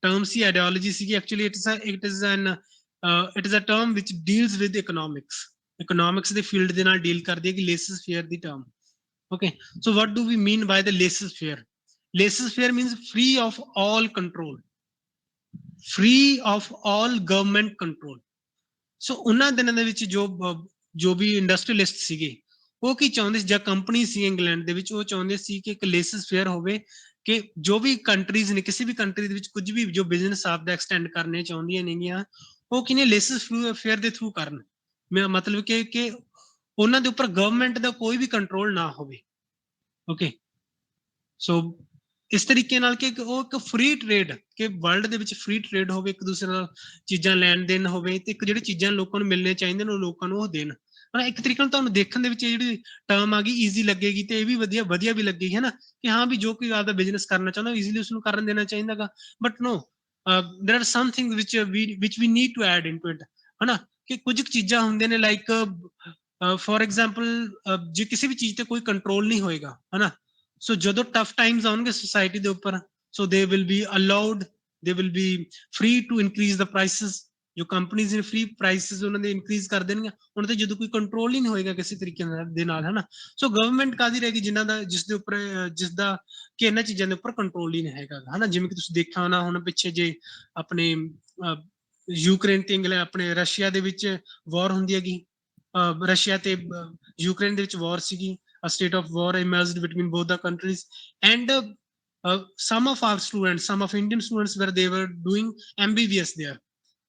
ਟਰਮ ਸੀ, ਆਈਡੀਓਲੋਜੀ ਸੀਗੀ। Actually it is a term which deals with economics ਦੇ ਫੀਲਡ ਦੇ ਨਾਲ ਡੀਲ ਕਰਦੀ ਹੈ ਕਿ ਲੇਸਸ ਫੇਅਰ ਦੀ term, okay. So what do we mean by the laissez-faire? Laissez-faire means free of all control, free of all government control. ਸੋ ਉਹਨਾਂ ਦਿਨਾਂ ਦੇ ਵਿੱਚ ਜੋ ਵੀ ਇੰਡਸਟਰੀਅਲਿਸਟ ਸੀਗੇ, ਉਹ ਕੀ ਚਾਹੁੰਦੇ ਸੀ, ਜਾਂ ਕੰਪਨੀ ਸੀ ਇੰਗਲੈਂਡ ਦੇ ਵਿੱਚ, ਉਹ ਚਾਹੁੰਦੇ ਸੀ ਕਿ ਇੱਕ ਲੇਸਸ ਫੇਅਰ ਹੋਵੇ, ਕਿ ਜੋ ਵੀ ਕੰਟਰੀਜ਼ ਨੇ, ਕਿਸੇ ਵੀ ਕੰਟਰੀ ਦੇ ਵਿੱਚ ਕੁਝ ਵੀ ਜੋ ਬਿਜ਼ਨਸ ਆਪਦਾ ਐਕਸਟੈਂਡ ਕਰਨੇ ਚਾਹੁੰਦੀਆਂ ਨੇਗੀਆਂ, ਉਹ ਕਿਨੇ ਲੇਸਸ ਫੇਅਰ ਦੇ ਥਰੂ ਕਰਨ, ਮਤਲਬ ਕਿ ਉਹਨਾਂ ਦੇ ਉੱਪਰ ਗਵਰਨਮੈਂਟ ਦਾ ਕੋਈ ਵੀ ਕੰਟਰੋਲ ਨਾ ਹੋਵੇ, ਓਕੇ। ਸੋ ਇਸ ਤਰੀਕੇ ਨਾਲ ਕਿ ਉਹ ਇੱਕ ਫ੍ਰੀ ਟ੍ਰੇਡ, ਕਿ ਵਰਲਡ ਦੇ ਵਿੱਚ ਫ੍ਰੀ ਟ੍ਰੇਡ ਹੋਵੇ, ਇੱਕ ਦੂਸਰੇ ਨਾਲ ਚੀਜ਼ਾਂ ਲੈਣ ਦੇਣ ਹੋਵੇ, ਤੇ ਇੱਕ ਜਿਹੜੀ ਚੀਜ਼ਾਂ ਲੋਕਾਂ ਨੂੰ ਮਿਲਣੇ ਚਾਹੀਦੇ ਨੇ ਉਹ ਲੋਕਾਂ ਨੂੰ ਉਹ ਦੇਣ। ਇੱਕ ਤਰੀਕੇ ਨਾਲ ਤੁਹਾਨੂੰ ਦੇਖਣ ਦੇ ਵਿੱਚ ਜਿਹੜੀ ਟਰਮ ਆ ਗਈ ਈਜ਼ੀ ਲੱਗੇਗੀ, ਤੇ ਇਹ ਵੀ ਵਧੀਆ ਵੀ ਲੱਗੇਗੀ, ਹੈ ਨਾ, ਕਿ ਹਾਂ ਵੀ ਜੋ ਕੋਈ ਆਪਦਾ ਬਿਜ਼ਨਸ ਕਰਨਾ ਚਾਹੁੰਦਾ ਈਜ਼ੀਲੀ ਉਸਨੂੰ ਕਰਨ ਦੇਣਾ ਚਾਹੀਦਾ ਗਾ। But no, there are some thing which we need to add into it, ਹੈ ਨਾ, ਕਿ ਕੁਝ ਚੀਜ਼ਾਂ ਹੁੰਦੀਆਂ ਨੇ ਲਾਈਕ ਫੋਰ ਐਗਜ਼ਾਮਪਲ, ਜੇ ਕਿਸੇ ਵੀ ਚੀਜ਼ ਤੇ ਕੋਈ ਕੰਟਰੋਲ ਨਹੀਂ ਹੋਏਗਾ, ਹੈ ਨਾ, ਸੋ ਜਦੋਂ ਟਫ ਟਾਈਮਸ ਆਉਣਗੇ ਸੋਸਾਇਟੀ ਦੇ ਉੱਪਰ, so they will be allowed, they will be free to increase the prices. ਜੋ ਕੰਪਨੀਜ਼ ਨੇ ਫ੍ਰੀ ਪ੍ਰਾਈਸਿਸ ਉਹਨਾਂ ਦੇ ਇਨਕਰੀਜ਼ ਕਰ ਦੇਣਗੇ, ਉਹਨਾਂ ਤੇ ਜਦੋਂ ਕੋਈ ਕੰਟਰੋਲ ਹੀ ਨਹੀਂ ਹੋਏਗਾ ਕਿਸੇ ਤਰੀਕੇ ਦੇ ਨਾਲ, ਹੈ ਨਾ। ਸੋ ਗਵਰਨਮੈਂਟ ਕਾਹਦੀ ਰਹੇਗੀ, ਜਿਨ੍ਹਾਂ ਦਾ ਜਿਸਦਾ ਕਿ ਇਹਨਾਂ ਚੀਜ਼ਾਂ ਦੇ ਉੱਪਰ ਕੰਟਰੋਲ ਹੀ ਨਹੀਂ ਹੈਗਾ, ਹੈ ਨਾ। ਜਿਵੇਂ ਕਿ ਤੁਸੀਂ ਦੇਖਿਆ ਹੋਣਾ ਹੁਣ ਪਿੱਛੇ ਜੇ ਆਪਣੇ ਯੂਕਰੇਨ ਤੇ ਇੰਗਲੈਂਡ, ਆਪਣੇ ਰਸ਼ੀਆ ਦੇ ਵਿੱਚ ਵਾਰ ਹੁੰਦੀ ਹੈਗੀ, ਰਸ਼ੀਆ ਤੇ ਯੂਕਰੇਨ ਦੇ ਵਿੱਚ ਵਾਰ ਸੀਗੀ, a state of war emerged between both the countries, and some of our students, some of Indian students, where they were doing MBBS there,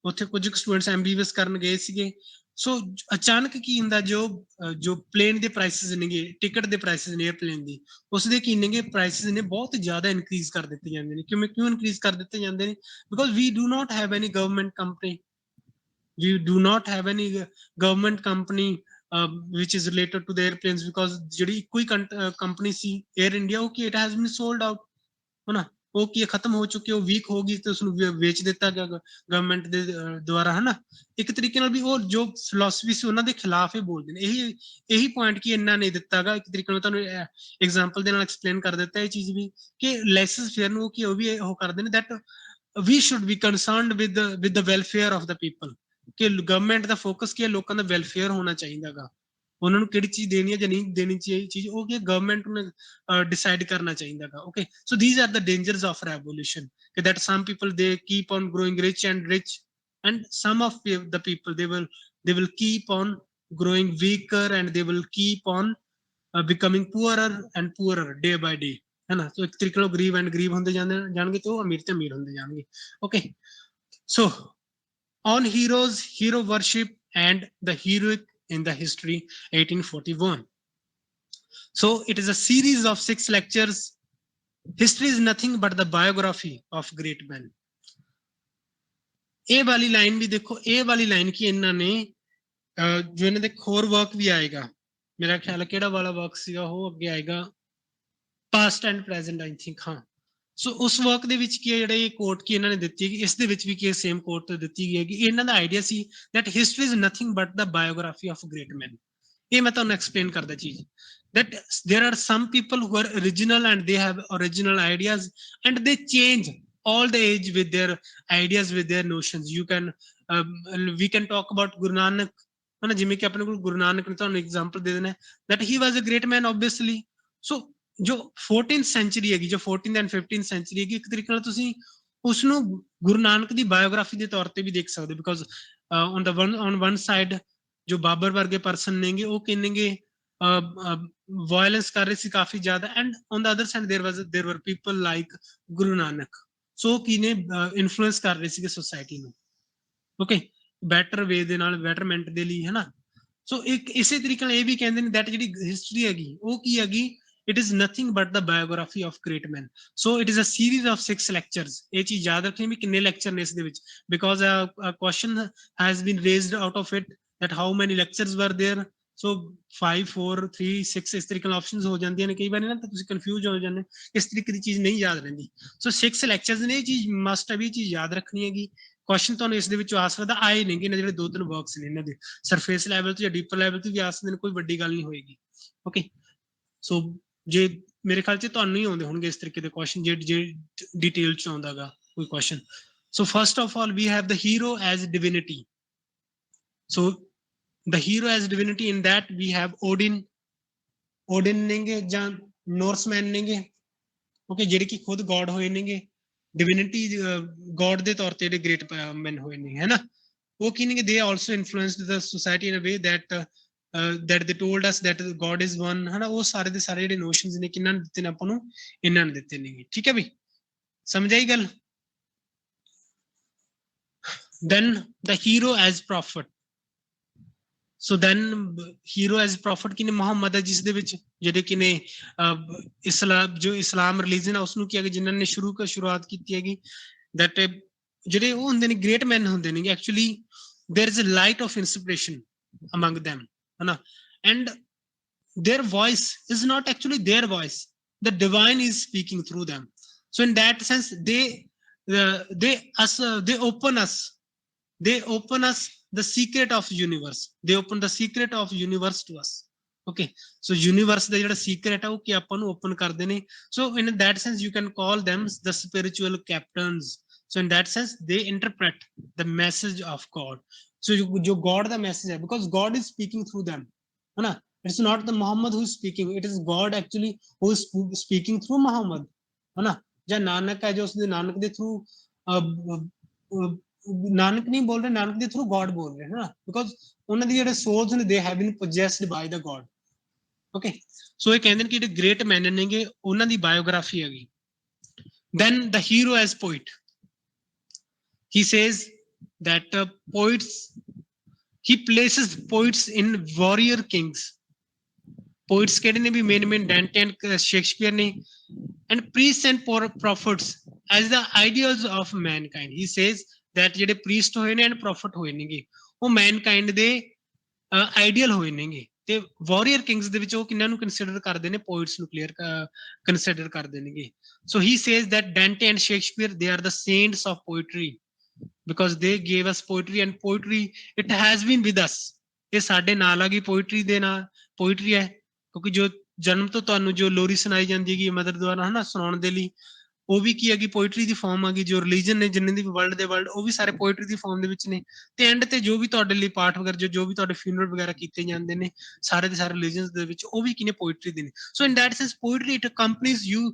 ਉੱਥੇ ਕੁਝ ਸਟੂਡੈਂਟਸ MBBS ਕਰਨ ਗਏ ਸੀਗੇ। ਸੋ ਅਚਾਨਕ ਕੀ ਹੁੰਦਾ, ਜੋ ਪਲੇਨ ਦੇ ਪ੍ਰਾਈਸਿਸ ਨੇਗੇ, ਟਿਕਟ ਦੇ ਪ੍ਰਾਈਸਿਸ ਨੇ ਏਅਰਪਲੇਨ ਦੀ, ਉਸਦੇ ਕੀ ਨੇਗੇ ਪ੍ਰਾਈਸਿਸ ਨੇ ਬਹੁਤ ਜ਼ਿਆਦਾ ਇਨਕਰੀਜ਼ ਕਰ ਦਿੱਤੇ ਜਾਂਦੇ ਨੇ। ਕਿਉਂ ਇਨਕਰੀਜ਼ ਕਰ ਦਿੱਤੇ ਜਾਂਦੇ ਨੇ? Because we do not have any government company, we do not have any government company which is related to the airplanes, because ਜਿਹੜੀ ਇੱਕੋ ਹੀ ਕੰਪਨੀ ਸੀ 에ਅਰ ਇੰਡੀਆ, ਉਹ ਕੀ it has been sold out, ਹੈ ਨਾ, ਉਹ ਕੀ ਖਤਮ ਹੋ ਚੁੱਕੀ, ਉਹ ਵੀਕ ਹੋ ਗਈ, ਤੇ ਉਸਨੂੰ ਵੇਚ ਦਿੱਤਾ ਗਿਆ ਗਵਰਨਮੈਂਟ ਦੇ ਦੁਆਰਾ, ਹੈ ਨਾ। ਇੱਕ ਤਰੀਕੇ ਨਾਲ ਵੀ ਉਹ ਜੋ ਫਿਲਾਸਫੀ ਸੀ ਉਹਨਾਂ ਦੇ ਖਿਲਾਫ ਹੀ ਬੋਲਦੇ ਨੇ। ਇਹੀ ਪੁਆਇੰਟ ਕੀ ਇਹਨਾਂ ਨੇ ਦਿੱਤਾ ਗਾ, ਇੱਕ ਤਰੀਕੇ ਨਾਲ ਤੁਹਾਨੂੰ ਐਗਜ਼ਾਮਪਲ ਦੇ ਨਾਲ ਐਕਸਪਲੇਨ ਕਰ ਦਿੱਤਾ ਇਹ ਚੀਜ਼ ਵੀ, ਕਿ ਲੈਸਸ ਫੇਅਰ ਨੂੰ ਕੀ ਉਹ ਵੀ ਉਹ ਕਰਦੇ ਨੇ, that we should be concerned with the welfare of the people, ਕਿ ਗਵਰਨਮੈਂਟ ਦਾ ਫੋਕਸ ਕੀ ਹੈ, ਲੋਕਾਂ ਦਾ ਵੈਲਫੇਅਰ ਹੋਣਾ ਚਾਹੀਦਾਗਾ, ਉਹਨਾਂ ਨੂੰ ਕਿਹੜੀ ਚੀਜ਼ ਦੇਣੀ ਹੈ ਜਾਂ ਨਹੀਂ ਦੇਣੀ ਚਾਹੀਦੀ ਚੀਜ਼, ਉਹ ਕੀ ਗਵਰਨਮੈਂਟ ਨੂੰ ਡਿਸਾਈਡ ਕਰਨਾ ਚਾਹੀਦਾਗਾ। Okay, so these are the dangers of revolution, that some people they keep on growing rich and some of the people they will keep on growing weaker and they will keep on becoming poorer and poorer day by day, है ना। तो एक तरीके ਨਾਲ ਗਰੀਬ and ਗਰੀਬ ਹੁੰਦੇ ਜਾਣਗੇ ਤੇ ਉਹ ਅਮੀਰ ਤੇ ਅਮੀਰ ਹੁੰਦੇ ਜਾਣਗੇ। Okay, so on heroes, hero worship and the heroic in the history 1841. So it is a series of 6 lectures. History is nothing but the biography of great men. ਇਹ ਵਾਲੀ ਲਾਈਨ ਵੀ ਦੇਖੋ, ਇਹ ਵਾਲੀ ਲਾਈਨ ਕੀ ਇਹਨਾਂ ਨੇ ਜੋ ਇਹਨਾਂ ਦੇ ਹੋਰ ਵਰਕ ਵੀ ਆਏਗਾ, ਮੇਰਾ ਖਿਆਲ ਹੈ ਕਿਹੜਾ ਵਾਲਾ ਵਰਕ ਸੀਗਾ ਉਹ ਅੱਗੇ ਆਏਗਾ, past and present I think, ਹਾਂ। ਸੋ ਉਸ ਵਰਕ ਦੇ ਵਿੱਚ ਕੀ ਹੈ, ਜਿਹੜੇ ਇਹ ਕੋਟ ਕੀ ਇਹਨਾਂ ਨੇ ਦਿੱਤੀ ਹੈ, ਇਸ ਦੇ ਵਿੱਚ ਵੀ ਕੀ ਸੇਮ ਕੋਟ ਦਿੱਤੀ ਗਈ ਹੈ ਕਿ ਇਹਨਾਂ ਦਾ ਆਈਡੀਆ ਸੀ that history is nothing but the biography of great men. ਇਹ ਮੈਂ ਤੁਹਾਨੂੰ ਐਕਸਪਲੇਨ ਕਰਦਾ ਚੀਜ਼, that there are some people who are original and they have original ideas and they change all the age with their ideas, with their notions. You can we can talk about Guru Nanak, ਹੈ ਨਾ, ਜਿਵੇਂ ਕਿ ਆਪਣੇ ਕੋਲ ਗੁਰੂ ਨਾਨਕ ਨੇ ਤੁਹਾਨੂੰ example ਦੇ ਦੇਣਾ that he was a great man obviously. So ਜੋ 14th ਸੈਂਚਰੀ ਹੈਗੀ, ਜੋ 14th ਐਂਡ 15th ਸੈਂਚਰੀ ਹੈਗੀ, ਇੱਕ ਤਰੀਕੇ ਨਾਲ ਤੁਸੀਂ ਉਸਨੂੰ ਗੁਰੂ ਨਾਨਕ ਦੀ ਬਾਇਓਗ੍ਰਾਫੀ ਦੇ ਤੌਰ ਤੇ ਵੀ ਦੇਖ ਸਕਦੇ, ਬਿਕੋਜ਼ on one side ਜੋ ਬਾਬਰ ਵਰਗੇ ਪਰਸਨ ਨੇਗੇ ਉਹ ਕਿੰਨੇਗੇ ਵਾਇਲੈਂਸ ਕਰ ਰਹੇ ਸੀ ਕਾਫੀ ਜ਼ਿਆਦਾ, and on the other side there were people like Guru Nanak, ਸੋ ਕੀ ਨੇ ਇਨਫਲੂਐਂਸ ਕਰ ਰਹੇ ਸੀਗੇ ਸੋਸਾਇਟੀ ਨੂੰ, ਓਕੇ, ਬੈਟਰ ਵੇ ਦੇ ਨਾਲ, ਬੈਟਰਮੈਂਟ ਦੇ ਲਈ, ਹੈ ਨਾ। ਸੋ ਇੱਕ ਇਸੇ ਤਰੀਕੇ ਨਾਲ ਇਹ ਵੀ ਕਹਿੰਦੇ ਨੇ that ਜਿਹੜੀ ਹਿਸਟਰੀ ਹੈਗੀ ਉਹ ਕੀ ਹੈਗੀ, it is nothing but the biography of great men. So it is a series of 6 lectures. ਇਹ ਚੀਜ਼ ਯਾਦ ਰੱਖਣੀ ਵੀ ਕਿੰਨੇ ਲੈਕਚਰ ਨੇ ਇਸ ਦੇ ਵਿੱਚ, because a question has been raised out of it that how many lectures were there. So 5 4 3 6 ਇਸ ਤਰੀਕੇ ਨਾਲ ਆਪਸ਼ਨਸ ਹੋ ਜਾਂਦੀਆਂ ਨੇ ਕਈ ਵਾਰ ਨਾ, ਤਾਂ ਤੁਸੀਂ ਕਨਫਿਊਜ਼ ਹੋ ਜਾਂਦੇ, ਇਸ ਤਰੀਕੇ ਦੀ ਚੀਜ਼ ਨਹੀਂ ਯਾਦ ਰਹਿੰਦੀ। ਸੋ 6 ਲੈਕਚਰਸ ਨੇ, ਇਹ ਚੀਜ਼ ਮਸਟ ਹੈ ਵੀ, ਇਹ ਚੀਜ਼ ਯਾਦ ਰੱਖਣੀ ਹੈਗੀ। ਕੁਐਸਚਨ ਤੁਹਾਨੂੰ ਇਸ ਦੇ ਵਿੱਚੋਂ ਆ ਸਕਦਾ, ਆਏ ਨੇਗੇ ਇਹਨਾਂ ਜਿਹੜੇ 2-3 ਵਰਕਸ ਨੇ ਇਹਨਾਂ ਦੇ, ਸਰਫੇਸ ਲੈਵਲ ਤੇ ਜਾਂ ਡੀਪਰ ਲੈਵਲ ਤੇ ਵੀ ਆ ਸਕਦੇ ਨੇ, ਕੋਈ ਵੱਡੀ ਗੱਲ ਨਹੀਂ ਹੋਏਗੀ। ਓਕੇ, ਸੋ ਜੇ ਮੇਰੇ ਖਿਆਲ 'ਚ ਤੁਹਾਨੂੰ ਹੀ ਆਉਂਦੇ ਹੋਣਗੇ ਇਸ ਤਰੀਕੇ ਦੇ ਕੁਐਸਚਨ, ਜੇ ਡਿਟੇਲ 'ਚ ਆਉਂਦਾਗਾ ਕੋਈ question. So first of all we have the hero as divinity. So the hero as divinity, in that we have Odin ਨੇਗੇ ਜਾਂ Norseman ਨੇਗੇ, ਓਕੇ, ਜਿਹੜੇ ਕਿ ਖੁਦ ਗੋਡ ਹੋਏ ਨੇਗੇ, ਡਿਵਿਨਿਟੀ ਗੋਡ ਦੇ ਤੌਰ ਤੇ ਜਿਹੜੇ ਗ੍ਰੇਟ ਮੈਨ ਹੋਏ ਨੇ, ਹੈ ਨਾ। ਉਹ ਕੀ ਨੇਗੇ, they also influenced the society in a way that they told us that God is one, ਹੈ ਨਾ। ਉਹ ਸਾਰੇ ਦੇ ਸਾਰੇ ਜਿਹੜੇ ਨੋਸ਼ਨਸ ਨੇ ਕਿਹਨਾਂ ਨੇ ਦਿੱਤੇ ਨੇ ਆਪਾਂ ਨੂੰ, ਇਹਨਾਂ ਨੇ ਦਿੱਤੇ ਨੇਗੇ, ਠੀਕ ਹੈ ਬਈ, ਸਮਝ ਆਈ ਗੱਲ। then the hero as prophet. So then hero as prophet ਕੀ ਨੇ, ਮੁਹੰਮਦ ਹੈ, ਜਿਸ ਦੇ ਵਿੱਚ ਜਿਹੜੇ ਕਿ ਨੇ ਇਸਲਾਮ ਰਿਲੀਜਨ ਹੈ ਉਸਨੂੰ ਕੀ ਹੈਗਾ, ਜਿਨ੍ਹਾਂ ਨੇ ਸ਼ੁਰੂਆਤ ਕੀਤੀ ਹੈਗੀ, ਦੈਟ ਜਿਹੜੇ ਉਹ ਹੁੰਦੇ ਨੇ ਗ੍ਰੇਟ ਮੈਨ ਹੁੰਦੇ ਨੇ, actually there is a light of inspiration among them, ਹੈ ਨਾ। And their voice is not actually their voice, the divine is speaking through them. So in that sense they open us the secret of universe. They open the secret of universe to us. Okay, so universe ਦਾ ਜਿਹੜਾ secret ਹੈ ਉਹ ਕਿ ਆਪਾਂ ਨੂੰ open ਕਰਦੇ ਨੇ। So in that sense you can call them the spiritual captains. So in that sense they interpret the message of God. So ਜੋ God ਦਾ message ਹੈ, because God is speaking through them, ਹੈ ਨਾ। It's not the Muhammad who is speaking, it is God actually who is speaking through Muhammad, ਹੈ ਨਾ। ਜਾਂ ਨਾਨਕ ਹੈ ਜੋ ਉਸਦੇ ਨਾਨਕ ਦੇ ਥਰੂ ਨਾਨਕ ਨਹੀਂ ਬੋਲ ਰਹੇ, ਨਾਨਕ ਦੇ ਥਰੂ ਗੋਡ ਬੋਲ ਰਹੇ, ਹੈ ਨਾ, ਬਿਕੋਜ਼ ਉਹਨਾਂ ਦੀ ਜਿਹੜੇ ਸੋਲਸ ਨੇ they have been possessed by the God. Okay, so ਇਹ ਕਹਿੰਦੇ ਨੇ ਕਿ ਜਿਹੜੇ ਗ੍ਰੇਟ ਮੈਨ ਨੇਗੇ ਉਹਨਾਂ ਦੀ ਬਾਇਓਗ੍ਰਾਫੀ ਹੈਗੀ। then the hero as poet, he says that poets, he places poets in warrior kings. poets ਕਿਹੜੇ ਨੇ ਵੀ ਮੇਨ ਡੈਂਟੇ ਐਂਡ ਸ਼ੇਕਸਪੀਅਰ ਨੇ, and priests and prophets as the ideals of mankind. He says that ਜਿਹੜੇ priest ਹੋਏ ਨੇ and ਪ੍ਰੋਫਟ ਹੋਏ ਨੇਗੇ ਉਹ Mankind ਦੇ ਆਈਡੀਅਲ ਹੋਏ ਨੇਗੇ, ਤੇ ਵਾਰੀਅਰ ਕਿੰਗਸ ਦੇ ਵਿੱਚ ਉਹ ਕਿੰਨਾਂ ਨੂੰ ਕੰਸੀਡਰ ਕਰਦੇ ਨੇ, ਪੋਇਟਸ ਨੂੰ ਕੰਸੀਡਰ ਕਰਦੇ ਨੇਗੇ। So he says that Dante and Shakespeare they are the saints of poetry because they gave us poetry, and poetry it has been with us. ਇਹ ਸਾਡੇ ਨਾਲ ਆ ਗਈ ਪੋਇਟਰੀ ਦੇ ਨਾਲ, ਪੋਇਟਰੀ ਹੈ ਕਿਉਂਕਿ ਜੋ ਜਨਮ ਤੋਂ ਤੁਹਾਨੂੰ ਜੋ ਲੋਰੀ ਸੁਣਾਈ ਜਾਂਦੀ ਹੈਗੀ ਮਦਰ ਦੁਆਰਾ, ਹੈ ਨਾ, ਸੁਣਾਉਣ ਦੇ ਲਈ ਉਹ ਵੀ ਕੀ ਹੈਗੀ ਪੋਇਟਰੀ ਦੀ ਫਾਰਮ ਆ ਗਈ। ਜੋ ਰਿਲੀਜਨ ਨੇ ਜਿੰਨੇ ਦੀ ਵਰਲਡ ਦੇ ਵਰਲਡ ਉਹ ਵੀ ਸਾਰੇ ਪੋਇਟਰੀ ਦੀ ਫਾਰਮ ਦੇ ਵਿੱਚ ਨੇ। ਤੇ ਐਂਡ ਤੇ ਜੋ ਵੀ ਤੁਹਾਡੇ ਲਈ ਪਾਠ ਵਗੈਰਾ ਜੋ ਵੀ ਤੁਹਾਡੇ ਫਿਊਨਰਲ ਵਗੈਰਾ ਕੀਤੇ ਜਾਂਦੇ ਨੇ ਸਾਰੇ ਦੇ ਸਾਰੇ ਰਿਲੀਜਨਸ ਦੇ ਵਿੱਚ ਉਹ ਵੀ ਕੀ ਨੇ ਪੋਇਟਰੀ ਦੇ ਨੇ। So in that sense poetry it accompanies you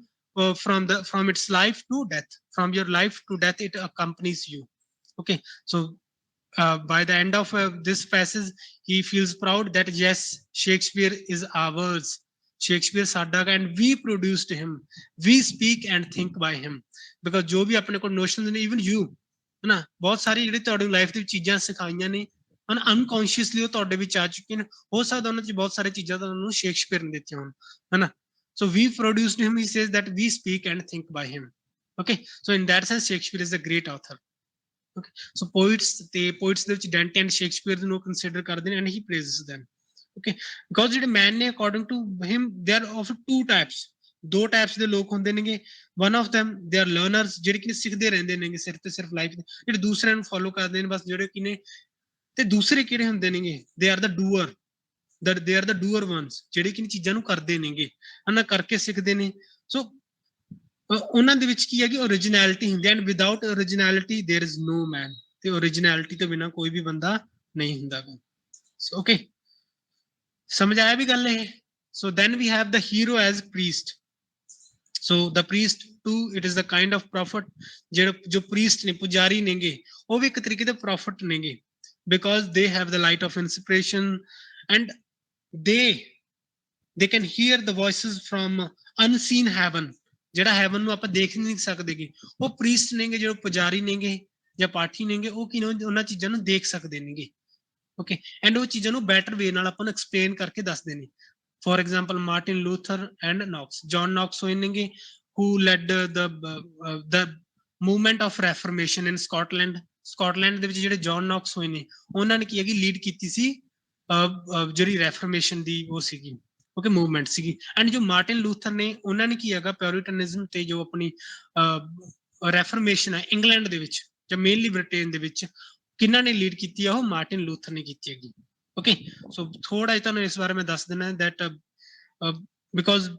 from its life to death, from your life to death it accompanies you. Okay, so by the end of this passage he feels proud that yes, Shakespeare is ours, Shakespeare ਸਾਡਾ and we produced him, we speak and think by him, because ਜੋ ਵੀ ਆਪਣੇ ਕੋਲ notions ਨੇ even you ਹੈ ਨਾ ਬਹੁਤ ਸਾਰੀ ਜਿਹੜੀ ਤੁਹਾਡੀ ਲਾਈਫ ਦੀ ਚੀਜ਼ਾਂ ਸਿਖਾਈਆਂ ਨੇ ਹਨ ਅਨਕੌਂਸ਼ੀਅਸਲੀ ਉਹ ਤੁਹਾਡੇ ਵਿੱਚ ਆ ਚੁੱਕੀਆਂ ਨੇ। ਹੋ ਸਕਦਾ ਉਹਨਾਂ 'ਚ ਬਹੁਤ ਸਾਰੀ ਚੀਜ਼ਾਂ ਤੁਹਾਨੂੰ ਸ਼ੇਕਸਪੀਅਰ ਨੇ ਦਿੱਤੀਆਂ ਹੋਣ ਹੈ ਨਾ। So we produced him, he says that we speak and think by him. Okay, so in that sense Shakespeare is a great author. Okay, so poets ਦੇ ਵਿੱਚ Dante and Shakespeare ਨੂੰ consider ਕਰਦੇ ਨੇ and he praises them. Okay, because ਜਿਹੜੇ man ਨੇ according to him there are of two types, ਦੋ types ਦੇ ਲੋਕ ਹੁੰਦੇ ਨੇਗੇ। one of them they are learners, ਜਿਹੜੇ ਕਿ ਸਿੱਖਦੇ ਰਹਿੰਦੇ ਨੇਗੇ ਸਿਰਫ ਤੇ ਸਿਰਫ ਲਾਈਫ ਦੇ, ਜਿਹੜੇ ਦੂਸਰਿਆਂ ਨੂੰ ਫੋਲੋ ਕਰਦੇ ਨੇ ਬਸ, ਜਿਹੜੇ ਕਿ ਨੇ ਤੇ ਦੂਸਰੇ ਕਿਹੜੇ ਹੁੰਦੇ ਨੇਗੇ they are the doer, that they are the doer ones, ਜਿਹੜੇ ਕਿ ਚੀਜ਼ਾਂ ਨੂੰ ਕਰਦੇ ਨੇਗੇ ਹਨਾ, ਕਰਕੇ ਸਿੱਖਦੇ ਨੇ। ਸੋ ਉਹਨਾਂ ਦੇ ਵਿੱਚ ਕੀ ਹੈ ਕਿ ਓਰੀਜਨੈਲਿਟੀ ਹੁੰਦੀ ਹੈ and without originality there is no man, ਤੇ ਓਰੀਜਨੈਲਿਟੀ ਤੋਂ ਬਿਨਾ ਕੋਈ ਵੀ ਬੰਦਾ ਨਹੀਂ ਹੁੰਦਾ। ਓਕੇ, ਸਮਝ ਆਇਆ ਵੀ ਗੱਲ ਇਹ। So then we have the hero as priest. So the priest to it is the kind of prophet, ਜਿਹੜੇ ਜੋ ਪ੍ਰੀਸਟ ਨੇ ਪੁਜਾਰੀ ਨੇਗੇ ਉਹ ਵੀ ਇੱਕ ਤਰੀਕੇ ਦੇ ਪ੍ਰੋਫਿਟ ਨੇਗੇ, because they have the light off inspiration and they can hear the voices from unseen heaven, ਜਿਹੜਾ ਹੈਵਨ ਨੂੰ ਆਪਾਂ ਦੇਖ ਨਹੀਂ ਸਕਦੇਗੇ। ਉਹ ਪ੍ਰੀਸਟ ਨੇਗੇ ਜਿਹੜੇ ਪੁਜਾਰੀ ਨੇਗੇ ਜਾਂ ਪਾਠੀ ਨੇਗੇ ਉਹ ਕੀ ਉਹਨਾਂ ਚੀਜ਼ਾਂ ਨੂੰ ਦੇਖ ਸਕਦੇ ਨੇਗੇ। ਓਕੇ, ਐਂਡ ਉਹ ਚੀਜ਼ਾਂ ਨੂੰ ਬੈਟਰ ਵੇ ਨਾਲ ਆਪਾਂ ਨੂੰ ਐਕਸਪਲੇਨ ਕਰਕੇ ਦੱਸਦੇ ਨੇ। For example Martin Luther and Knox, John Knox ਹੋਏ ਨੇਗੇ who led the movement of reformation in Scotland। Scotland ਦੇ ਵਿੱਚ ਜਿਹੜੇ ਜੌਨ ਨੌਕਸ ਹੋਏ ਨੇ ਉਹਨਾਂ ਨੇ ਕੀ ਹੈਗੀ ਲੀਡ ਕੀਤੀ ਸੀ ਜਿਹੜੀ ਰੈਫਰਮੇਸ਼ਨ ਦੀ ਉਹ ਸੀਗੀ ਓਕੇ ਮੂਵਮੈਂਟ ਸੀਗੀ। ਐਂਡ ਜੋ ਮਾਰਟਿਨ ਲੂਥਰ ਨੇ ਉਹਨਾਂ ਨੇ ਕੀ ਹੈਗਾ ਪਿਓਰਿਟਨਿਜ਼ਮ ਤੇ ਜੋ ਆਪਣੀ ਰੈਫਰਮੇਸ਼ਨ ਹੈ ਇੰਗਲੈਂਡ ਦੇ ਵਿੱਚ ਜਾਂ ਮੇਨਲੀ ਬ੍ਰਿਟੇਨ ਦੇ ਵਿੱਚ ਕਿਹਨਾਂ ਨੇ ਲੀਡ ਕੀਤੀ ਆ, ਉਹ ਮਾਰਟਿਨ ਲੂਥਰ ਨੇ ਕੀਤੀ ਹੈਗੀ। ਓਕੇ, ਸੋ ਥੋੜਾ ਜਿਹਾ ਤੁਹਾਨੂੰ ਇਸ ਬਾਰੇ ਮੈਂ ਦੱਸ ਦਿੰਦਾ ਦੈਟ ਬਿਕੋਜ਼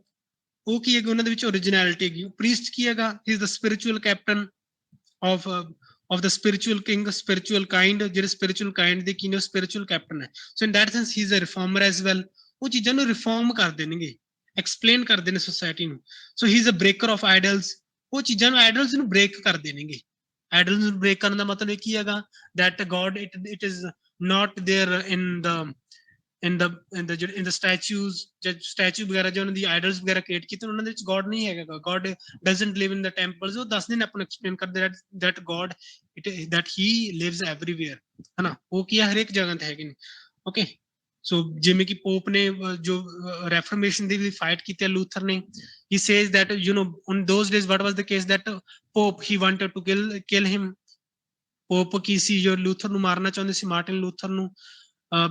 ਉਹ ਕੀ ਹੈਗਾ ਉਹਨਾਂ ਦੇ ਵਿੱਚ ਓਰੀਜਨੈਲਿਟੀ ਹੈਗੀ। ਪ੍ਰੀਸਟ ਕੀ ਹੈਗਾ, ਹੀ is the spiritual captain of the spiritual king, spiritual kind, ਜਿਹੜੇ spiritual kind ਦੇ ਕੀ ਨੇ spiritual captain ਹੈ। so in that sense he is a reformer as well। ਉਹ ਚੀਜ਼ਾਂ ਨੂੰ ਰਿਫਾਰਮ ਕਰਦੇ ਨੇਗੇ, ਐਕਸਪਲੇਨ ਕਰਦੇ ਨੇ ਸੋਸਾਇਟੀ ਨੂੰ। so he is a breaker of idols, ਉਹ ਚੀਜ਼ਾਂ ਨੂੰ ਆਈਡਲਸ ਨੂੰ ਬ੍ਰੇਕ ਕਰਦੇ ਨੇਗੇ। ਆਈਡਲਸ ਨੂੰ ਬ੍ਰੇਕ ਕਰਨ ਦਾ ਮਤਲਬ ਇਹ ਕੀ ਹੈਗਾ that God it is not there in the statues, statue ਵਗੈਰਾ ਜੋ ਉਹਨਾਂ ਦੀ ਆਈਡਲਸ ਵਗੈਰਾ ਕ੍ਰੀਏਟ ਕੀਤੇ ਉਹਨਾਂ ਦੇ ਵਿੱਚ ਗੋਡ ਨਹੀਂ ਹੈਗਾ। God doesn't live in the temples. ਉਹ ਦੱਸਦੇ ਨੇ ਆਪਾਂ ਨੂੰ ਐਕਸਪਲੇਨ ਕਰਦੇ that God that he lives everywhere ਹਨਾ, ਉਹ ਕੀ ਹੈ ਹਰੇਕ ਜਗ੍ਹਾ ਤੇ ਹੈਗੇ ਨੇ। ਓਕੇ, ਸੋ ਜਿਵੇਂ ਕਿ ਪੋਪ ਨੇ ਜੋ ਰੈਫਰਮੇਸ਼ਨ ਦੀ ਵੀ ਫਾਈਟ ਕੀਤੀ ਹੈ ਲੂਥਰ ਨੇ, he says that you know on those days what was the case that Pope he wanted to kill him। Pope ਕੀ ਸੀ ਜੋ ਲੂਥਰ ਨੂੰ ਮਾਰਨਾ ਚਾਹੁੰਦੇ ਸੀ, ਮਾਰਟਿਨ ਲੂਥਰ ਨੂੰ,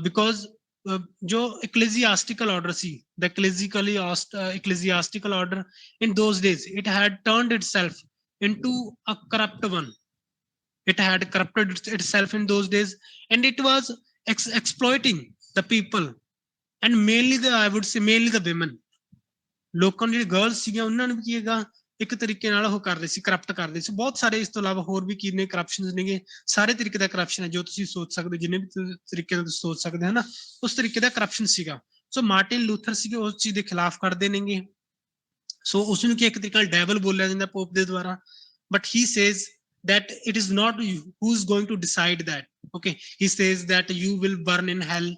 ਬਿਕੋਜ਼ ਜੋ ecclesiastical order ਸੀ, the ecclesiastical order in those days it had turned itself into a corrupt one, it had corrupted itself in those days and it was exploiting the people and mainly I would say mainly the women। ਲੋਕਾਂ ਨੂੰ ਜਿਹੜੀ girls ਸੀਗੀਆਂ ਉਹਨਾਂ ਨੂੰ ਵੀ ਕੀ ਹੈਗਾ ਇੱਕ ਤਰੀਕੇ ਨਾਲ ਉਹ ਕਰਦੇ ਸੀ, ਕਰਪਟ ਕਰਦੇ ਸੀ। ਬਹੁਤ ਸਾਰੇ ਇਸ ਤੋਂ ਇਲਾਵਾ ਹੋਰ ਵੀ ਕੀ ਨੇ ਕਰਪਸ਼ਨ ਨੇਗੇ, ਸਾਰੇ ਤਰੀਕੇ ਦਾ ਕਰਪਸ਼ਨ ਹੈ ਜੋ ਤੁਸੀਂ ਸੋਚ ਸਕਦੇ ਹੋ, ਜਿੰਨੇ ਵੀ ਤਰੀਕੇ ਨਾਲ ਤੁਸੀਂ ਸੋਚ ਸਕਦੇ ਹੋ ਨਾ ਉਸ ਤਰੀਕੇ ਦਾ ਕਰਪਸ਼ਨ ਸੀਗਾ। ਸੋ ਮਾਰਟਿਨ ਲੂਥਰ ਸੀਗੇ ਉਸ ਚੀਜ਼ ਦੇ ਖਿਲਾਫ ਕਰਦੇ ਨੇਗੇ। ਸੋ ਉਸਨੂੰ ਕੀ ਇੱਕ ਤਰੀਕੇ ਨਾਲ ਡੈਵਲ ਬੋਲਿਆ ਜਾਂਦਾ ਪੋਪ ਦੇ ਦੁਆਰਾ, but he says that it is not you who's going to decide that। okay, he says that you will burn in hell,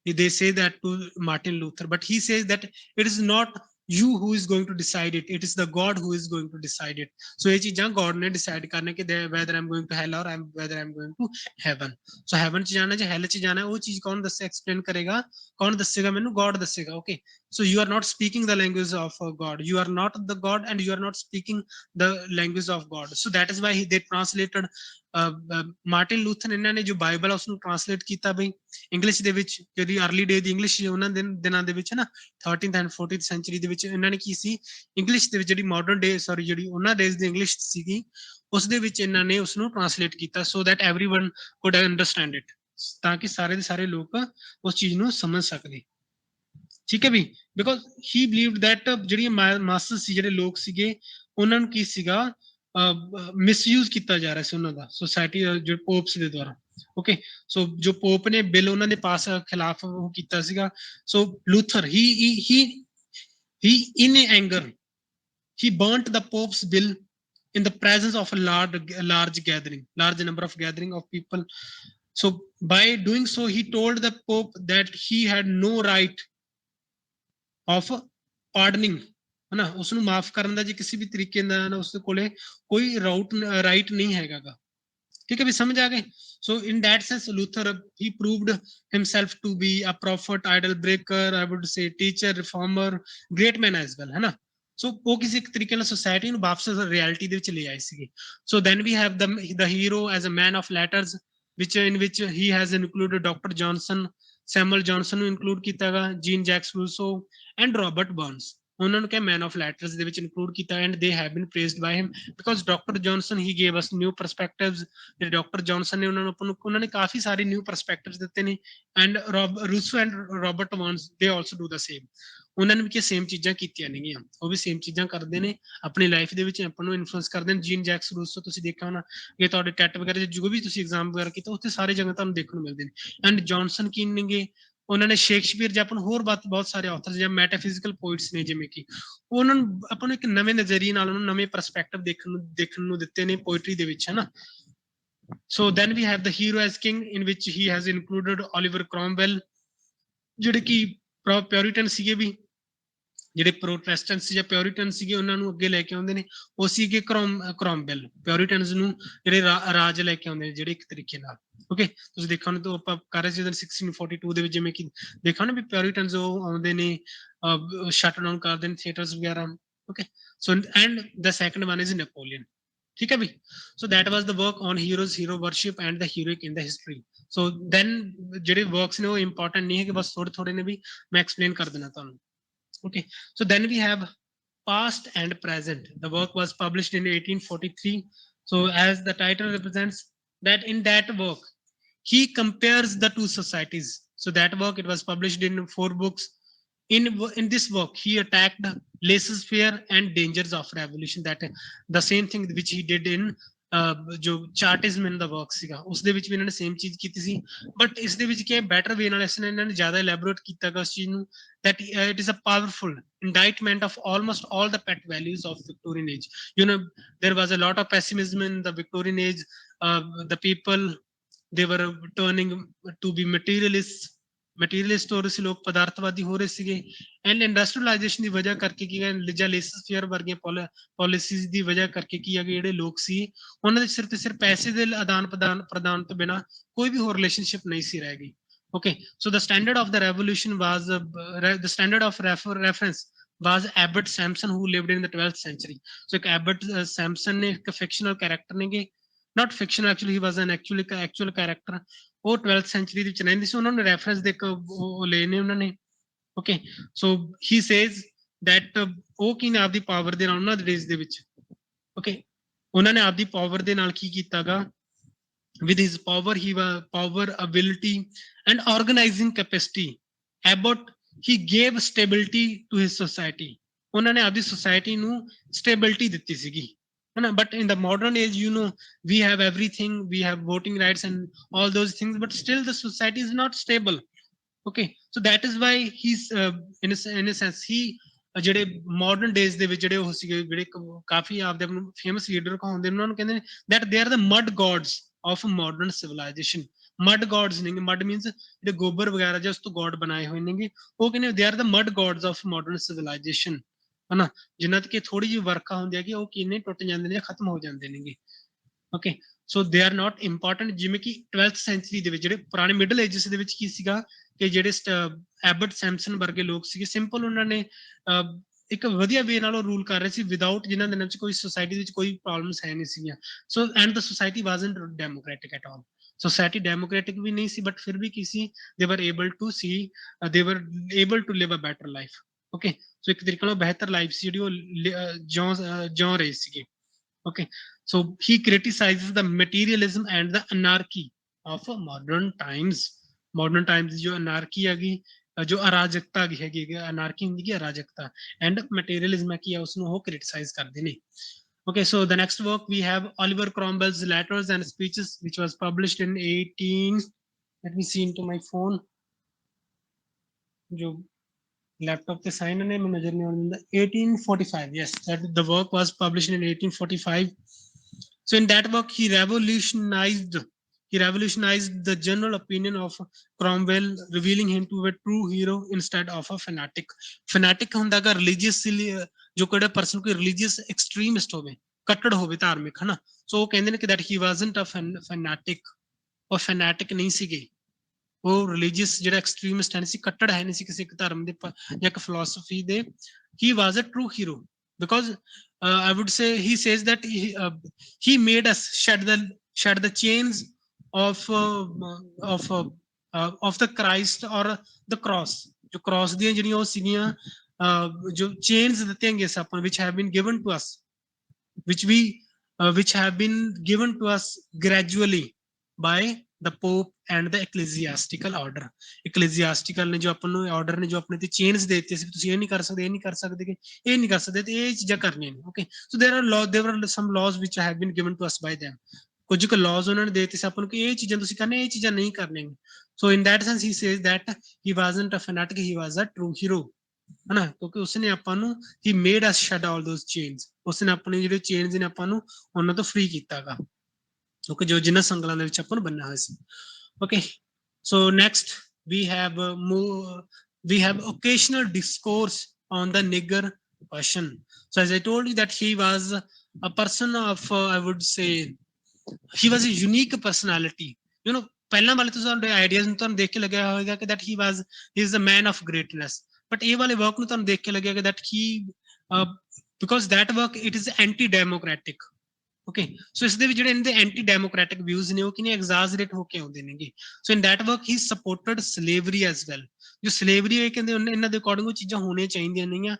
they say that to Martin Luther, but he says that it is not you who is going to decide it, it is the God who is going to decide it। so ਇਹ ਚੀਜ਼ਾਂ God ਨੇ decide ਕਰਨਾ ਕਿ whether I'm going to hell or whether I'm going to heaven। so heaven ਚ ਜਾਣਾ ਜਾਂ hell ਚ ਜਾਣਾ ਉਹ ਚੀਜ਼ ਕੌਣ ਦੱਸੇ explain ਕਰੇਗਾ, ਕੌਣ ਦੱਸੇਗਾ ਮੈਨੂੰ, God ਦੱਸੇਗਾ। okay, so you are not speaking the language of God, you are not the God and you are not speaking the language of God। so that is why they translated Martin Luther ਇਹਨਾਂ ਨੇ ਜੋ Bible ਆ ਉਸਨੂੰ translate ਕੀਤਾ ਬਈ English ਦੇ ਵਿੱਚ, ਜਿਹੜੀ ਅਰਲੀ ਡੇ ਦੀ ਇੰਗਲਿਸ਼ ਉਹਨਾਂ ਦੇ ਦਿਨਾਂ ਦੇ ਵਿੱਚ ਨਾ 13th and 14th ਸੈਂਚੁਰੀ ਦੇ ਵਿੱਚ ਇਹਨਾਂ ਨੇ ਕੀ ਸੀ ਇੰਗਲਿਸ਼ ਦੇ ਵਿੱਚ ਜਿਹੜੀ ਮਾਡਰਨ ਡੇ ਸੌਰੀ ਜਿਹੜੀ ਉਹਨਾਂ ਡੇਜ਼ ਦੀ ਇੰਗਲਿਸ਼ ਸੀਗੀ ਉਸ ਦੇ ਵਿੱਚ ਇਹਨਾਂ ਨੇ ਉਸਨੂੰ ਟ੍ਰਾਂਸਲੇਟ ਕੀਤਾ so that everyone could understand it, ਤਾਂ ਕਿ ਸਾਰੇ ਦੇ ਸਾਰੇ ਲੋਕ ਉਸ ਚੀਜ਼ ਨੂੰ ਸਮਝ ਸਕਦੇ। ਠੀਕ ਹੈ ਵੀ, ਬਿਕੋਜ਼ ਹੀ ਬਲੀਵਡ ਦੈਟ ਜਿਹੜੀਆਂ ਮਾਸਸ ਸੀ ਜਿਹੜੇ ਲੋਕ ਸੀਗੇ ਉਹਨਾਂ ਨੂੰ ਕੀ ਸੀਗਾ ਮਿਸਯੂਜ਼ ਕੀਤਾ ਜਾ ਰਿਹਾ ਸੀ ਉਹਨਾਂ ਦਾ ਸੋਸਾਇਟੀ ਜੋ ਪੋਪਸ ਦੇ ਦੁਆਰਾ। ਓਕੇ, ਸੋ ਜੋ ਪੋਪ ਨੇ ਬਿੱਲ ਉਹਨਾਂ ਦੇ ਪਾਸ ਖਿਲਾਫ ਉਹ ਕੀਤਾ ਸੀਗਾ। ਸੋ Luther he in anger he burnt the pope's bill in the presence of a large number of gathering of people. So by doing so he told the pope that he had no right of pardoning, ਹੈ ਨਾ, ਉਸਨੂੰ ਮਾਫ ਕਰਨ ਦਾ ਜੇ ਕਿਸੇ ਵੀ ਤਰੀਕੇ ਨਾਲ ਉਸ ਕੋਲੇ ਕੋਈ ਰਾਈਟ ਨਹੀਂ ਹੈਗਾ। ਠੀਕ ਹੈ ਵੀ, ਸਮਝ ਆ ਗਏ। So in that sense Luther he proved himself to be a prophet, idol breaker, I would say teacher, reformer, great man as well, ਹੈ ਨਾ। ਸੋ ਉਹ ਕਿਸੇ ਇੱਕ ਤਰੀਕੇ ਨਾਲ ਸੋਸਾਇਟੀ ਨੂੰ ਵਾਪਸ ਰਿਐਲਿਟੀ ਦੇ ਵਿੱਚ ਲੈ ਆਏ ਸੀਗੇ। So then we have the hero as a man of letters in which he has included Dr. Johnson, Samuel Johnson ਨੂੰ ਇਨਕਲੂਡ ਕੀਤਾ ਗਾ, jean jacks Rousseau and Robert Bernays, ਉਹਨਾਂ ਨੂੰ ਕਿਹਾ ਮੈਨ ਆਫ ਲੈਟਰਸ ਦੇ ਵਿੱਚ ਇਨਕਲੂਡ ਕੀਤਾ। And they have been praised by him because doctor Johnson he gave us new perspectives. ਜਿਹੜੇ ਡਾਕਟਰ ਜੌਨਸਨ ਨੇ ਉਹਨਾਂ ਨੇ ਕਾਫੀ ਸਾਰੇ ਨਿਊ ਪਰਸਪੈਕਟਿਵਸ ਦਿੱਤੇ ਨੇ। And Rousseau and Robert Bernays ਦੇ ਆਲਸੋ ਡੂ ਦਾ ਸੇਮ। ਉਹਨਾਂ ਨੇ ਵੀ ਸੇਮ ਚੀਜ਼ਾਂ ਕੀਤੀਆਂ ਨੇਗੀਆਂ, ਉਹ ਵੀ ਸੇਮ ਚੀਜ਼ਾਂ ਕਰਦੇ ਨੇ ਆਪਣੀ ਲਾਈਫ ਦੇ ਵਿੱਚ, ਆਪਾਂ ਨੂੰ ਇਨਫਲੂਐਂਸ ਕਰਦੇ ਨੇ। ਜੀਨ ਜੈਕਸ ਰੂਸੋ ਤੁਸੀਂ ਦੇਖਿਆ ਹੋਣਾ, ਜੇ ਤੁਹਾਡੇ ਟੈਟ ਵਗੈਰਾ ਜੋ ਵੀ ਤੁਸੀਂ ਐਗਜ਼ਾਮ ਵਗੈਰਾ ਕੀਤਾ ਉੱਥੇ ਸਾਰੇ ਜਗ੍ਹਾ ਤੁਹਾਨੂੰ ਦੇਖਣ ਨੂੰ ਮਿਲਦੇ ਨੇ। ਐਂਡ ਜੌਨਸਨ ਕੀ ਨੇਗੇ, ਉਹਨਾਂ ਨੇ ਸ਼ੇਕਸਪੀਅਰ ਜਾਂ ਆਪਾਂ ਨੂੰ ਹੋਰ ਬਹੁਤ ਸਾਰੇ ਆਥਰਸ ਜਾਂ ਮੈਟਾਫਿਜ਼ੀਕਲ ਪੋਇਟਸ ਨੇ ਜਿਵੇਂ ਕਿ ਉਹਨਾਂ ਨੂੰ ਆਪਾਂ ਨੂੰ ਇੱਕ ਨਵੇਂ ਨਜ਼ਰੀਏ ਨਾਲ ਉਹਨੂੰ ਨਵੇਂ ਪਰਸਪੈਕਟਿਵ ਦੇਖਣ ਨੂੰ ਦਿੱਤੇ ਨੇ ਪੋਇਟਰੀ ਦੇ ਵਿੱਚ, ਹੈ ਨਾ। So then we have the hero as king in which he has included Oliver Cromwell, ਜਿਹੜੇ ਕਿ ਪਿਓਰੀਟਨ ਸੀਗੇ ਵੀ, ਜਿਹੜੇ ਪ੍ਰੋਟੈਸਟੈਂਟ ਜਾਂ ਪਿਓਰੀਟਨ ਸੀਗੇ ਉਹਨਾਂ ਨੂੰ ਅੱਗੇ ਲੈ ਕੇ ਆਉਂਦੇ ਨੇ। ਉਹ ਸੀਗੇ ਕ੍ਰੋਮਵੈਲ, ਪਿਓਰੀਟਨਸ ਨੂੰ ਜਿਹੜੇ ਰਾਜ ਲੈ ਕੇ ਆਉਂਦੇ ਨੇ ਜਿਹੜੇ ਇੱਕ ਤਰੀਕੇ ਨਾਲ। ਓਕੇ, ਤੁਸੀਂ ਦੇਖਿਆ ਹੋਣਾ, ਆਪਾਂ ਕਰ ਰਹੇ ਸੀ 1642 ਦੇ ਵਿੱਚ ਜਿਵੇਂ ਕਿ ਦੇਖਿਆ ਨਾ ਵੀ ਪਿਓਰੀਟਨਸ ਉਹ ਆਉਂਦੇ ਨੇ, ਸ਼ਟ ਡਾਊਨ ਕਰਦੇ ਨੇ ਥੀਏਟਰਸ ਵਗੈਰਾ। Okay, so and the second one is Napoleon. ਠੀਕ ਹੈ ਵੀ, so that was the work on heroes, hero worship and the heroic in the history. So then ਜਿਹੜੇ ਵਰਕਸ ਨੇ ਉਹ ਇੰਪੋਰਟੈਂਟ ਨਹੀਂ ਹੈ ਕਿ ਬਸ ਥੋੜੇ ਥੋੜੇ ਨੇ, ਵੀ ਮੈਂ ਐਕਸਪਲੇਨ ਕਰ ਦੇਣਾ ਤੁਹਾਨੂੰ। Okay, so then we have past and present. The work was published in 1843. So as the title represents, that in that work he compares the two societies. So that work, it was published in 4 books. In this work he attacked laissez-faire and dangers of revolution, that the same thing which he did in ਜੋ ਚਾਰਟਿਜ਼ਮ ਇਨ ਦਾ work ਸੀਗਾ, ਉਸ ਦੇ ਵਿੱਚ ਵੀ ਇਹਨਾਂ ਨੇ same ਚੀਜ਼ ਕੀਤੀ ਸੀ। But ਇਸ ਦੇ ਵਿੱਚ ਕੀ ਬੈਟਰ ਵੇ ਨਾਲ ਇਸ ਨੇ ਇਹਨਾਂ ਨੇ ਜ਼ਿਆਦਾ ਐਲੈਬੋਰੇਟ ਕੀਤਾ ਗਾ ਉਸ ਚੀਜ਼ ਨੂੰ, that it is a powerful indictment of almost all the pet values of Victorian age. You know, there was a lot of pessimism in the Victorian age. The people, they were turning to be materialists. ਮਟੀਰੀਅਲਿਸਟ ਹੋ ਰਹੇ ਸੀ ਲੋਕ, ਪਦਾਰਥਵਾਦੀ ਹੋ ਰਹੇ ਸੀਗੇ। And industrialisation ਦੀ ਵਜ੍ਹਾ ਕਰਕੇ ਕੀ ਜਾਂ laces-fair ਵਰਗੀਆਂ ਪਾਲਿਸੀਜ਼ ਦੀ ਵਜ੍ਹਾ ਕਰਕੇ ਕੀ ਹੈਗੇ, ਜਿਹੜੇ ਲੋਕ ਸੀ ਉਹਨਾਂ ਦੇ ਸਿਰ ਤੇ ਸਿਰਫ ਪੈਸੇ ਦੇ ਆਦਾਨ ਪ੍ਰਦਾਨ ਤੋਂ ਬਿਨਾਂ ਕੋਈ ਵੀ ਹੋਰ ਰਿਲੇਸ਼ਨਸ਼ਿਪ ਨਹੀਂ ਸੀ ਰਹਿ ਗਈ। Okay, so the standard of the revolution was the standard of reference was Abbot Sampson, who lived in the 12th century. So Abbot Sampson ne ek fictional character nege, not fictional actually, he was an actual character. ਉਹ 12th century ਦੇ ਵਿੱਚ ਰਹਿੰਦੇ ਸੀ, ਉਹਨਾਂ ਨੂੰ reference ਦੇ ਲਏ ਨੇ ਉਹਨਾਂ ਨੇ। Okay, so he says that ਉਹ ਕੀ ਨੇ ਆਪਦੀ ਪਾਵਰ ਦੇ ਨਾਲ ਉਹਨਾਂ ਦੇ ਡੇਜ਼ ਦੇ ਵਿੱਚ, ਓਕੇ, ਉਹਨਾਂ ਨੇ ਆਪਦੀ ਪਾਵਰ ਦੇ ਨਾਲ ਕੀ ਕੀਤਾਗਾ, with his power, ability and organizing capacity, Abbott, he gave stability to his society. ਉਹਨਾਂ ਨੇ ਆਪਦੀ ਸੋਸਾਇਟੀ ਨੂੰ ਸਟੇਬਿਲਿਟੀ ਦਿੱਤੀ ਸੀਗੀ, ਹੈ ਨਾ। But in the modern age, you know, we have everything, we have voting rights and all those things, but still the society is not stable. Okay, so that is why he's in a sense he ਜਿਹੜੇ modern days ਦੇ ਵਿੱਚ ਜਿਹੜੇ ਉਹ ਸੀਗੇ, ਜਿਹੜੇ ਕਾਫੀ ਆਪਦੇ famous leader ਕਹਾਉਂਦੇ ਉਹਨਾਂ ਨੂੰ ਕਹਿੰਦੇ ਨੇ that they are the mud gods of modern civilization. Mud God's ਨੇ, ਮਡ ਮੀਨਸ ਜਿਹੜੇ ਗੋਬਰ ਵਗੈਰਾ ਜਾਂ ਉਸ ਤੋਂ ਗੋਡ ਬਣਾਏ ਹੋਏ ਨੇਗੇ, ਉਹ ਕਹਿੰਦੇ they are the mud God's of modern civilisation, ਹਨਾ। ਜਿਨ੍ਹਾਂ ਤੇ ਥੋੜੀ ਜਿਹੀ ਵਰਖਾ ਹੁੰਦੀ ਹੈ ਕਿ ਉਹ ਕਿੰਨੇ ਟੁੱਟ ਜਾਂਦੇ ਨੇ ਜਾਂ ਖਤਮ ਹੋ ਜਾਂਦੇ ਨੇਗੇ। Okay, so they are not important. ਜਿਵੇਂ ਕਿ 12th ਸੈਂਚਰੀ ਦੇ ਵਿੱਚ ਜਿਹੜੇ ਪੁਰਾਣੇ ਮਿਡਲ ਏਜਸ ਦੇ ਵਿੱਚ ਕੀ ਸੀਗਾ ਕਿ ਜਿਹੜੇ ਐਬਟ ਸੈਮਸਨ ਵਰਗੇ ਲੋਕ ਸੀਗੇ, ਸਿੰਪਲ ਉਹਨਾਂ ਨੇ ਇੱਕ ਵਧੀਆ ਵੇ ਨਾਲ ਉਹ ਰੂਲ ਕਰ ਰਹੇ ਸੀ, ਵਿਦਆਊਟ ਜਿਨ੍ਹਾਂ ਦਿਨਾਂ ਵਿੱਚ ਕੋਈ ਸੋਸਾਇਟੀ ਵਿੱਚ ਕੋਈ ਪ੍ਰੋਬਲਮਸ ਹੈ ਨਹੀਂ ਸੀਗੀਆਂ। So and the society wasn't democratic at all. Society democratic ਵੀ ਨਹੀਂ ਸੀ, ਬਟ ਫਿਰ ਵੀ ਕੀ ਸੀ, they were able to see, they were able to live a better life. Okay, so ਇੱਕ ਤਰੀਕੇ ਨਾਲ ਬਿਹਤਰ ਲਾਈਫ ਸੀ ਜਿਹੜੀ ਉਹ ਜਿਉਂ ਰਹੇ ਸੀਗੇ। Okay, so he criticizes the materialism and the anarchy of modern times. Modern times जो anarchy ਹੈਗੀ, जो अराजकता हैगी अनारकी ਹੁੰਦੀ ਹੈ अराजकता एंड मटेरियलिज्म ਕੀ ਹੈ ਉਸਨੂੰ ਉਹ ਕ੍ਰਿਟਿਸਾਈਜ਼ ਕਰਦੇ ਨੇ Okay, so the next work we have Oliver Cromwell's Letters and Speeches, which was published in 18. Let me see into my phone. जो laptop पे sign है मैं नजर नहीं आने 1845. Yes, that the work was published in 1845. So in that work he revolutionized the general opinion of Cromwell, revealing him to a true hero instead of a fanatic. Fanatic ਹੁੰਦਾ है religious जो कोई person कोई religious extremist होवे कट्टर होवे धार्मिक है ना सो वो कहते हैं कि that he wasn't a fanatic और fanatic नहीं सीगे ਉਹ ਰਿਲੀਜੀਅਸ ਜਿਹੜਾ ਐਕਸਟ੍ਰੀਮਿਸਟ ਹੈ ਨਹੀਂ ਸੀ ਕੱਟੜ ਹੈ ਨਹੀਂ ਸੀ ਕਿਸੇ ਇੱਕ ਧਰਮ ਦੇ ਜਾਂ ਇੱਕ ਫਿਲਾਸਫੀ ਦੇ he was a true hero because I would say he says that he made us shed the chains of the Christ or the cross ਜੋ cross ਦੀਆਂ ਜਿਹੜੀਆਂ ਉਹ ਸੀਗੀਆਂ ਜੋ chains ਦਿੱਤੀਆਂ ਗਈਆਂ ਸੀ ਆਪਾਂ which have been given to us which have been given to us gradually by the Pope and the ecclesiastical order. Ecclesiastical ਨੇ ਜੋ ਆਪਾਂ ਨੂੰ ਆਰਡਰ ਨੇ ਜੋ ਆਪਣੇ ਤੇ ਚੇਂਜ ਦੇ ਦਿੱਤੇ ਸੀ ਤੁਸੀਂ ਇਹ ਨਹੀਂ ਕਰ ਸਕਦੇ ਇਹ ਨਹੀਂ ਕਰ ਸਕਦੇ ਇਹ ਨਹੀਂ ਕਰ ਸਕਦੇ ਤੇ ਇਹ ਚੀਜ਼ਾਂ ਕਰਨੀਆਂ ਨੇ okay so there were some laws which have been given to us by them ਕੁਝ ਕੁ laws ਉਹਨਾਂ ਨੇ ਦੇ ਦਿੱਤੇ ਸੀ ਆਪਾਂ ਨੂੰ ਕਿ ਇਹ ਚੀਜ਼ਾਂ ਤੁਸੀਂ ਕਰਨੇ ਇਹ ਚੀਜ਼ਾਂ ਨਹੀਂ ਕਰਨੀਆਂ so in that sense he says that he wasn't a fanatic he was a true hero है ना क्योंकि उसने ਆਪਾਂ ਨੂੰ he made us shed all those chains उसने ਆਪਣੇ ਜਿਹੜੇ chains ਨੇ ਆਪਾਂ ਨੂੰ ਉਹਨਾਂ ਤੋਂ free ਕੀਤਾਗਾ okay ਜੋ ਜਿਨ੍ਹਾਂ ਸੰਗਲਾਂ ਦੇ ਵਿੱਚ ਆਪਾਂ ਨੂੰ ਬੰਨਿਆ ਹੋਇਆ ਸੀ okay so next we have occasional discourse on the nigger question so as I told you that he was a person of I would say he was a unique personality you know ਪਹਿਲਾਂ ਵਾਲੇ ਤੁਹਾਨੂੰ ideas ਨੂੰ ਤੁਹਾਨੂੰ ਦੇਖ ਕੇ ਲੱਗਿਆ ਹੋਵੇਗਾ ਕਿ that he is a man of greatness but ਇਹ ਵਾਲੇ ਵਰਕ ਨੂੰ ਤੁਹਾਨੂੰ ਦੇਖ ਕੇ ਲੱਗੇਗਾ that he because that work it is anti democratic okay so ਇਸ ਦੇ ਵਿੱਚ ਜਿਹੜੇ ਇਹਨਾਂ ਦੇ ਐਂਟੀ ਡੈਮੋਕ੍ਰੈਟਿਕ ਵਿਊਜ਼ ਨੇ ਉਹ ਕਿਨੇ ਐਗਜ਼ਾਜਰੇਟ ਹੋ ਕੇ ਆਉਂਦੇ ਨੇਗੇ so in that work he supported slavery as well ਜੋ slavery ਹੈ ਕਹਿੰਦੇ ਇਹਨਾਂ ਦੇ ਅਕੋਰਡਿੰਗ ਉਹ ਚੀਜ਼ਾਂ ਹੋਣੀਆਂ ਚਾਹੀਦੀਆਂ ਨਹੀਂਆਂ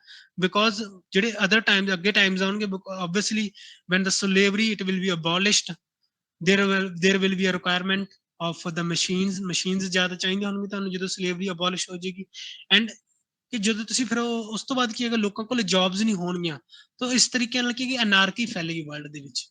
because ਜਿਹੜੇ other times ਅੱਗੇ times ਆਉਣਗੇ obviously when the slavery it will be abolished there will be a requirement of the machines ਜ਼ਿਆਦਾ ਚਾਹੀਦੀਆਂ ਹੋਣਗੀਆਂ ਤੁਹਾਨੂੰ ਜਦੋਂ slavery abolish ਹੋ ਜਾਏਗੀ and ਕਿ ਜਦੋਂ ਤੁਸੀਂ ਫਿਰ ਉਸ ਤੋਂ ਬਾਅਦ ਕੀ ਹੈਗਾ ਲੋਕਾਂ ਕੋਲ ਜੌਬਸ ਨਹੀਂ ਹੋਣਗੀਆਂ ਤਾਂ ਇਸ ਤਰੀਕੇ ਨਾਲ ਕੀ ਅਨਾਰਕੀ ਫੈਲੇਗੀ ਵਰਲਡ ਦੇ ਵਿੱਚ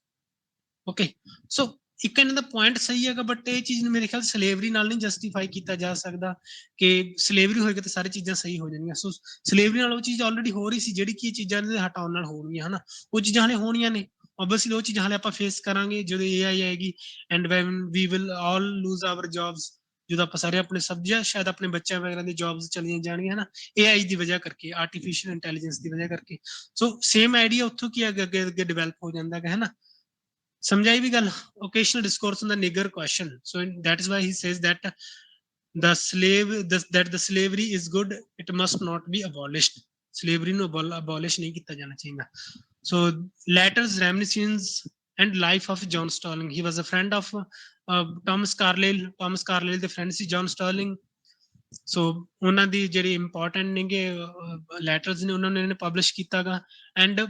ਓਕੇ ਸੋ ਇੱਕ ਇਹਨਾਂ ਦਾ ਪੁਆਇੰਟ ਸਹੀ ਹੈਗਾ ਬਟ ਇਹ ਚੀਜ਼ ਨੂੰ ਮੇਰੇ ਖਿਆਲ ਸਲੇਵਰੀ ਨਾਲ ਨਹੀਂ ਜਸਟੀਫਾਈ ਕੀਤਾ ਜਾ ਸਕਦਾ ਕਿ ਸਲੇਵਰੀ ਹੋਏਗਾ ਤਾਂ ਸਾਰੀ ਚੀਜ਼ਾਂ ਸਹੀ ਹੋ ਜਾਣਗੀਆਂ ਸੋ ਸਲੇਵਰੀ ਨਾਲ ਉਹ ਚੀਜ਼ ਆਲਰੇਡੀ ਹੋ ਰਹੀ ਸੀ ਜਿਹੜੀ ਕਿ ਇਹ ਚੀਜ਼ਾਂ ਦੇ ਹਟਾਉਣ ਨਾਲ ਹੋਣਗੀਆਂ ਹਨਾ ਉਹ ਚੀਜ਼ਾਂ ਹਲੇ ਹੋਣੀਆਂ ਨੇ obviously ਉਹ ਚੀਜ਼ਾਂ ਹਲੇ ਆਪਾਂ ਫੇਸ ਕਰਾਂਗੇ ਜਦੋਂ AI ਆਏਗੀ and when we will all lose our jobs ਜਦੋਂ ਆਪਾਂ ਸਾਰੇ ਆਪਣੇ ਸਬਜੈਕਟ ਸ਼ਾਇਦ ਆਪਣੇ ਬੱਚਿਆਂ ਵਗੈਰਾ ਦੀ ਜੌਬਸ ਚਲੀਆਂ ਜਾਣਗੀਆਂ ਹਨਾ AI ਦੀ ਵਜ੍ਹਾ ਕਰਕੇ ਆਰਟੀਫੀਸ਼ੀਅਲ ਇੰਟੈਲੀਜੈਂਸ ਦੀ ਵਜ੍ਹਾ ਕਰਕੇ ਸੋ ਸੇਮ ਆਈਡੀਆ ਉੱਥੋਂ ਕੀ ਅੱਗੇ ਡਿਵੈਲਪ ਹੋ ਜਾਂਦਾ ਹੈ ਹਨਾ ਸਮਝਾਈ ਵੀ ਗੱਲ occasional discourse on the nigger question so that is why he says that the slavery is good it must not be abolished slavery ਨੂੰ abolish ਨਹੀਂ ਕੀਤਾ ਜਾਣਾ ਚਾਹੀਦਾ so letters reminiscence and life of John Sterling he was a friend of Thomas Carlyle ਦੇ friend ਸੀ John Sterling so ਉਹਨਾਂ ਦੀ ਜਿਹੜੀ important ਨੇਗੇ letters ਨੇ ਉਹਨਾਂ ਨੇ publish ਕੀਤਾਗਾ and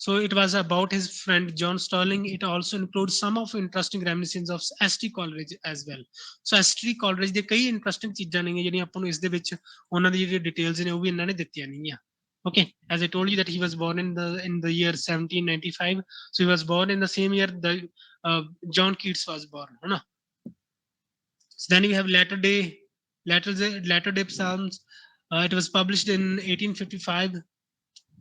so it was about his friend John Sterling. It also includes some of interesting reminiscences of ST Coleridge as well. So ST Coleridge ਦੇ ਕਈ interesting ਚੀਜ਼ਾਂ ਨੇ ਜਿਹੜੀਆਂ ਆਪਾਂ ਨੂੰ ਇਸ ਦੇ ਵਿੱਚ ਉਹਨਾਂ ਦੀ ਜਿਹੜੀ details ਨੇ ਉਹ ਵੀ ਇਹਨਾਂ ਨੇ ਦਿੱਤੀਆਂ ਨੇਗੀਆਂ okay as I told you that he was born in the year 1795 so he was born in the same year the John Keats was born है ना so then we have latter day Psalms it was published in 1855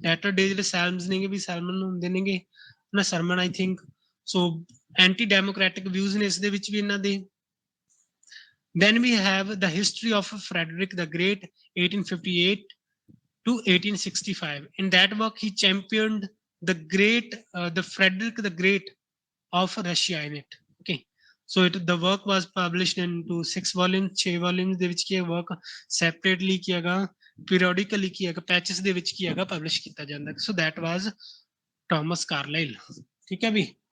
latter day ਜਿਹੜੇ ਸੈਲਮਸ ਨੇਗੇ ਵੀ salmon ਹੁੰਦੇ ਨੇਗੇ ਨਾ sermon I think so anti democratic views ਨੇ ਇਸ ਦੇ ਵਿੱਚ ਵੀ ਇਹਨਾਂ ਦੇ then we have the history of Frederick the Great 1858 to 1865 in that work he championed the Frederick the Great of Russia in it okay so the work was published into 6 volumes 6 volumes ਦੇ ਵਿੱਚ ਕੀ work separately ਕੀਗਾ periodically ਕੀ ਹੈਗਾ patches ਦੇ ਵਿੱਚ ਕੀ ਹੈਗਾ publish ਕੀਤਾ ਜਾਂਦਾ ਸੋ that was Thomas Carlyle ਠੀਕ ਹੈ ਵੀ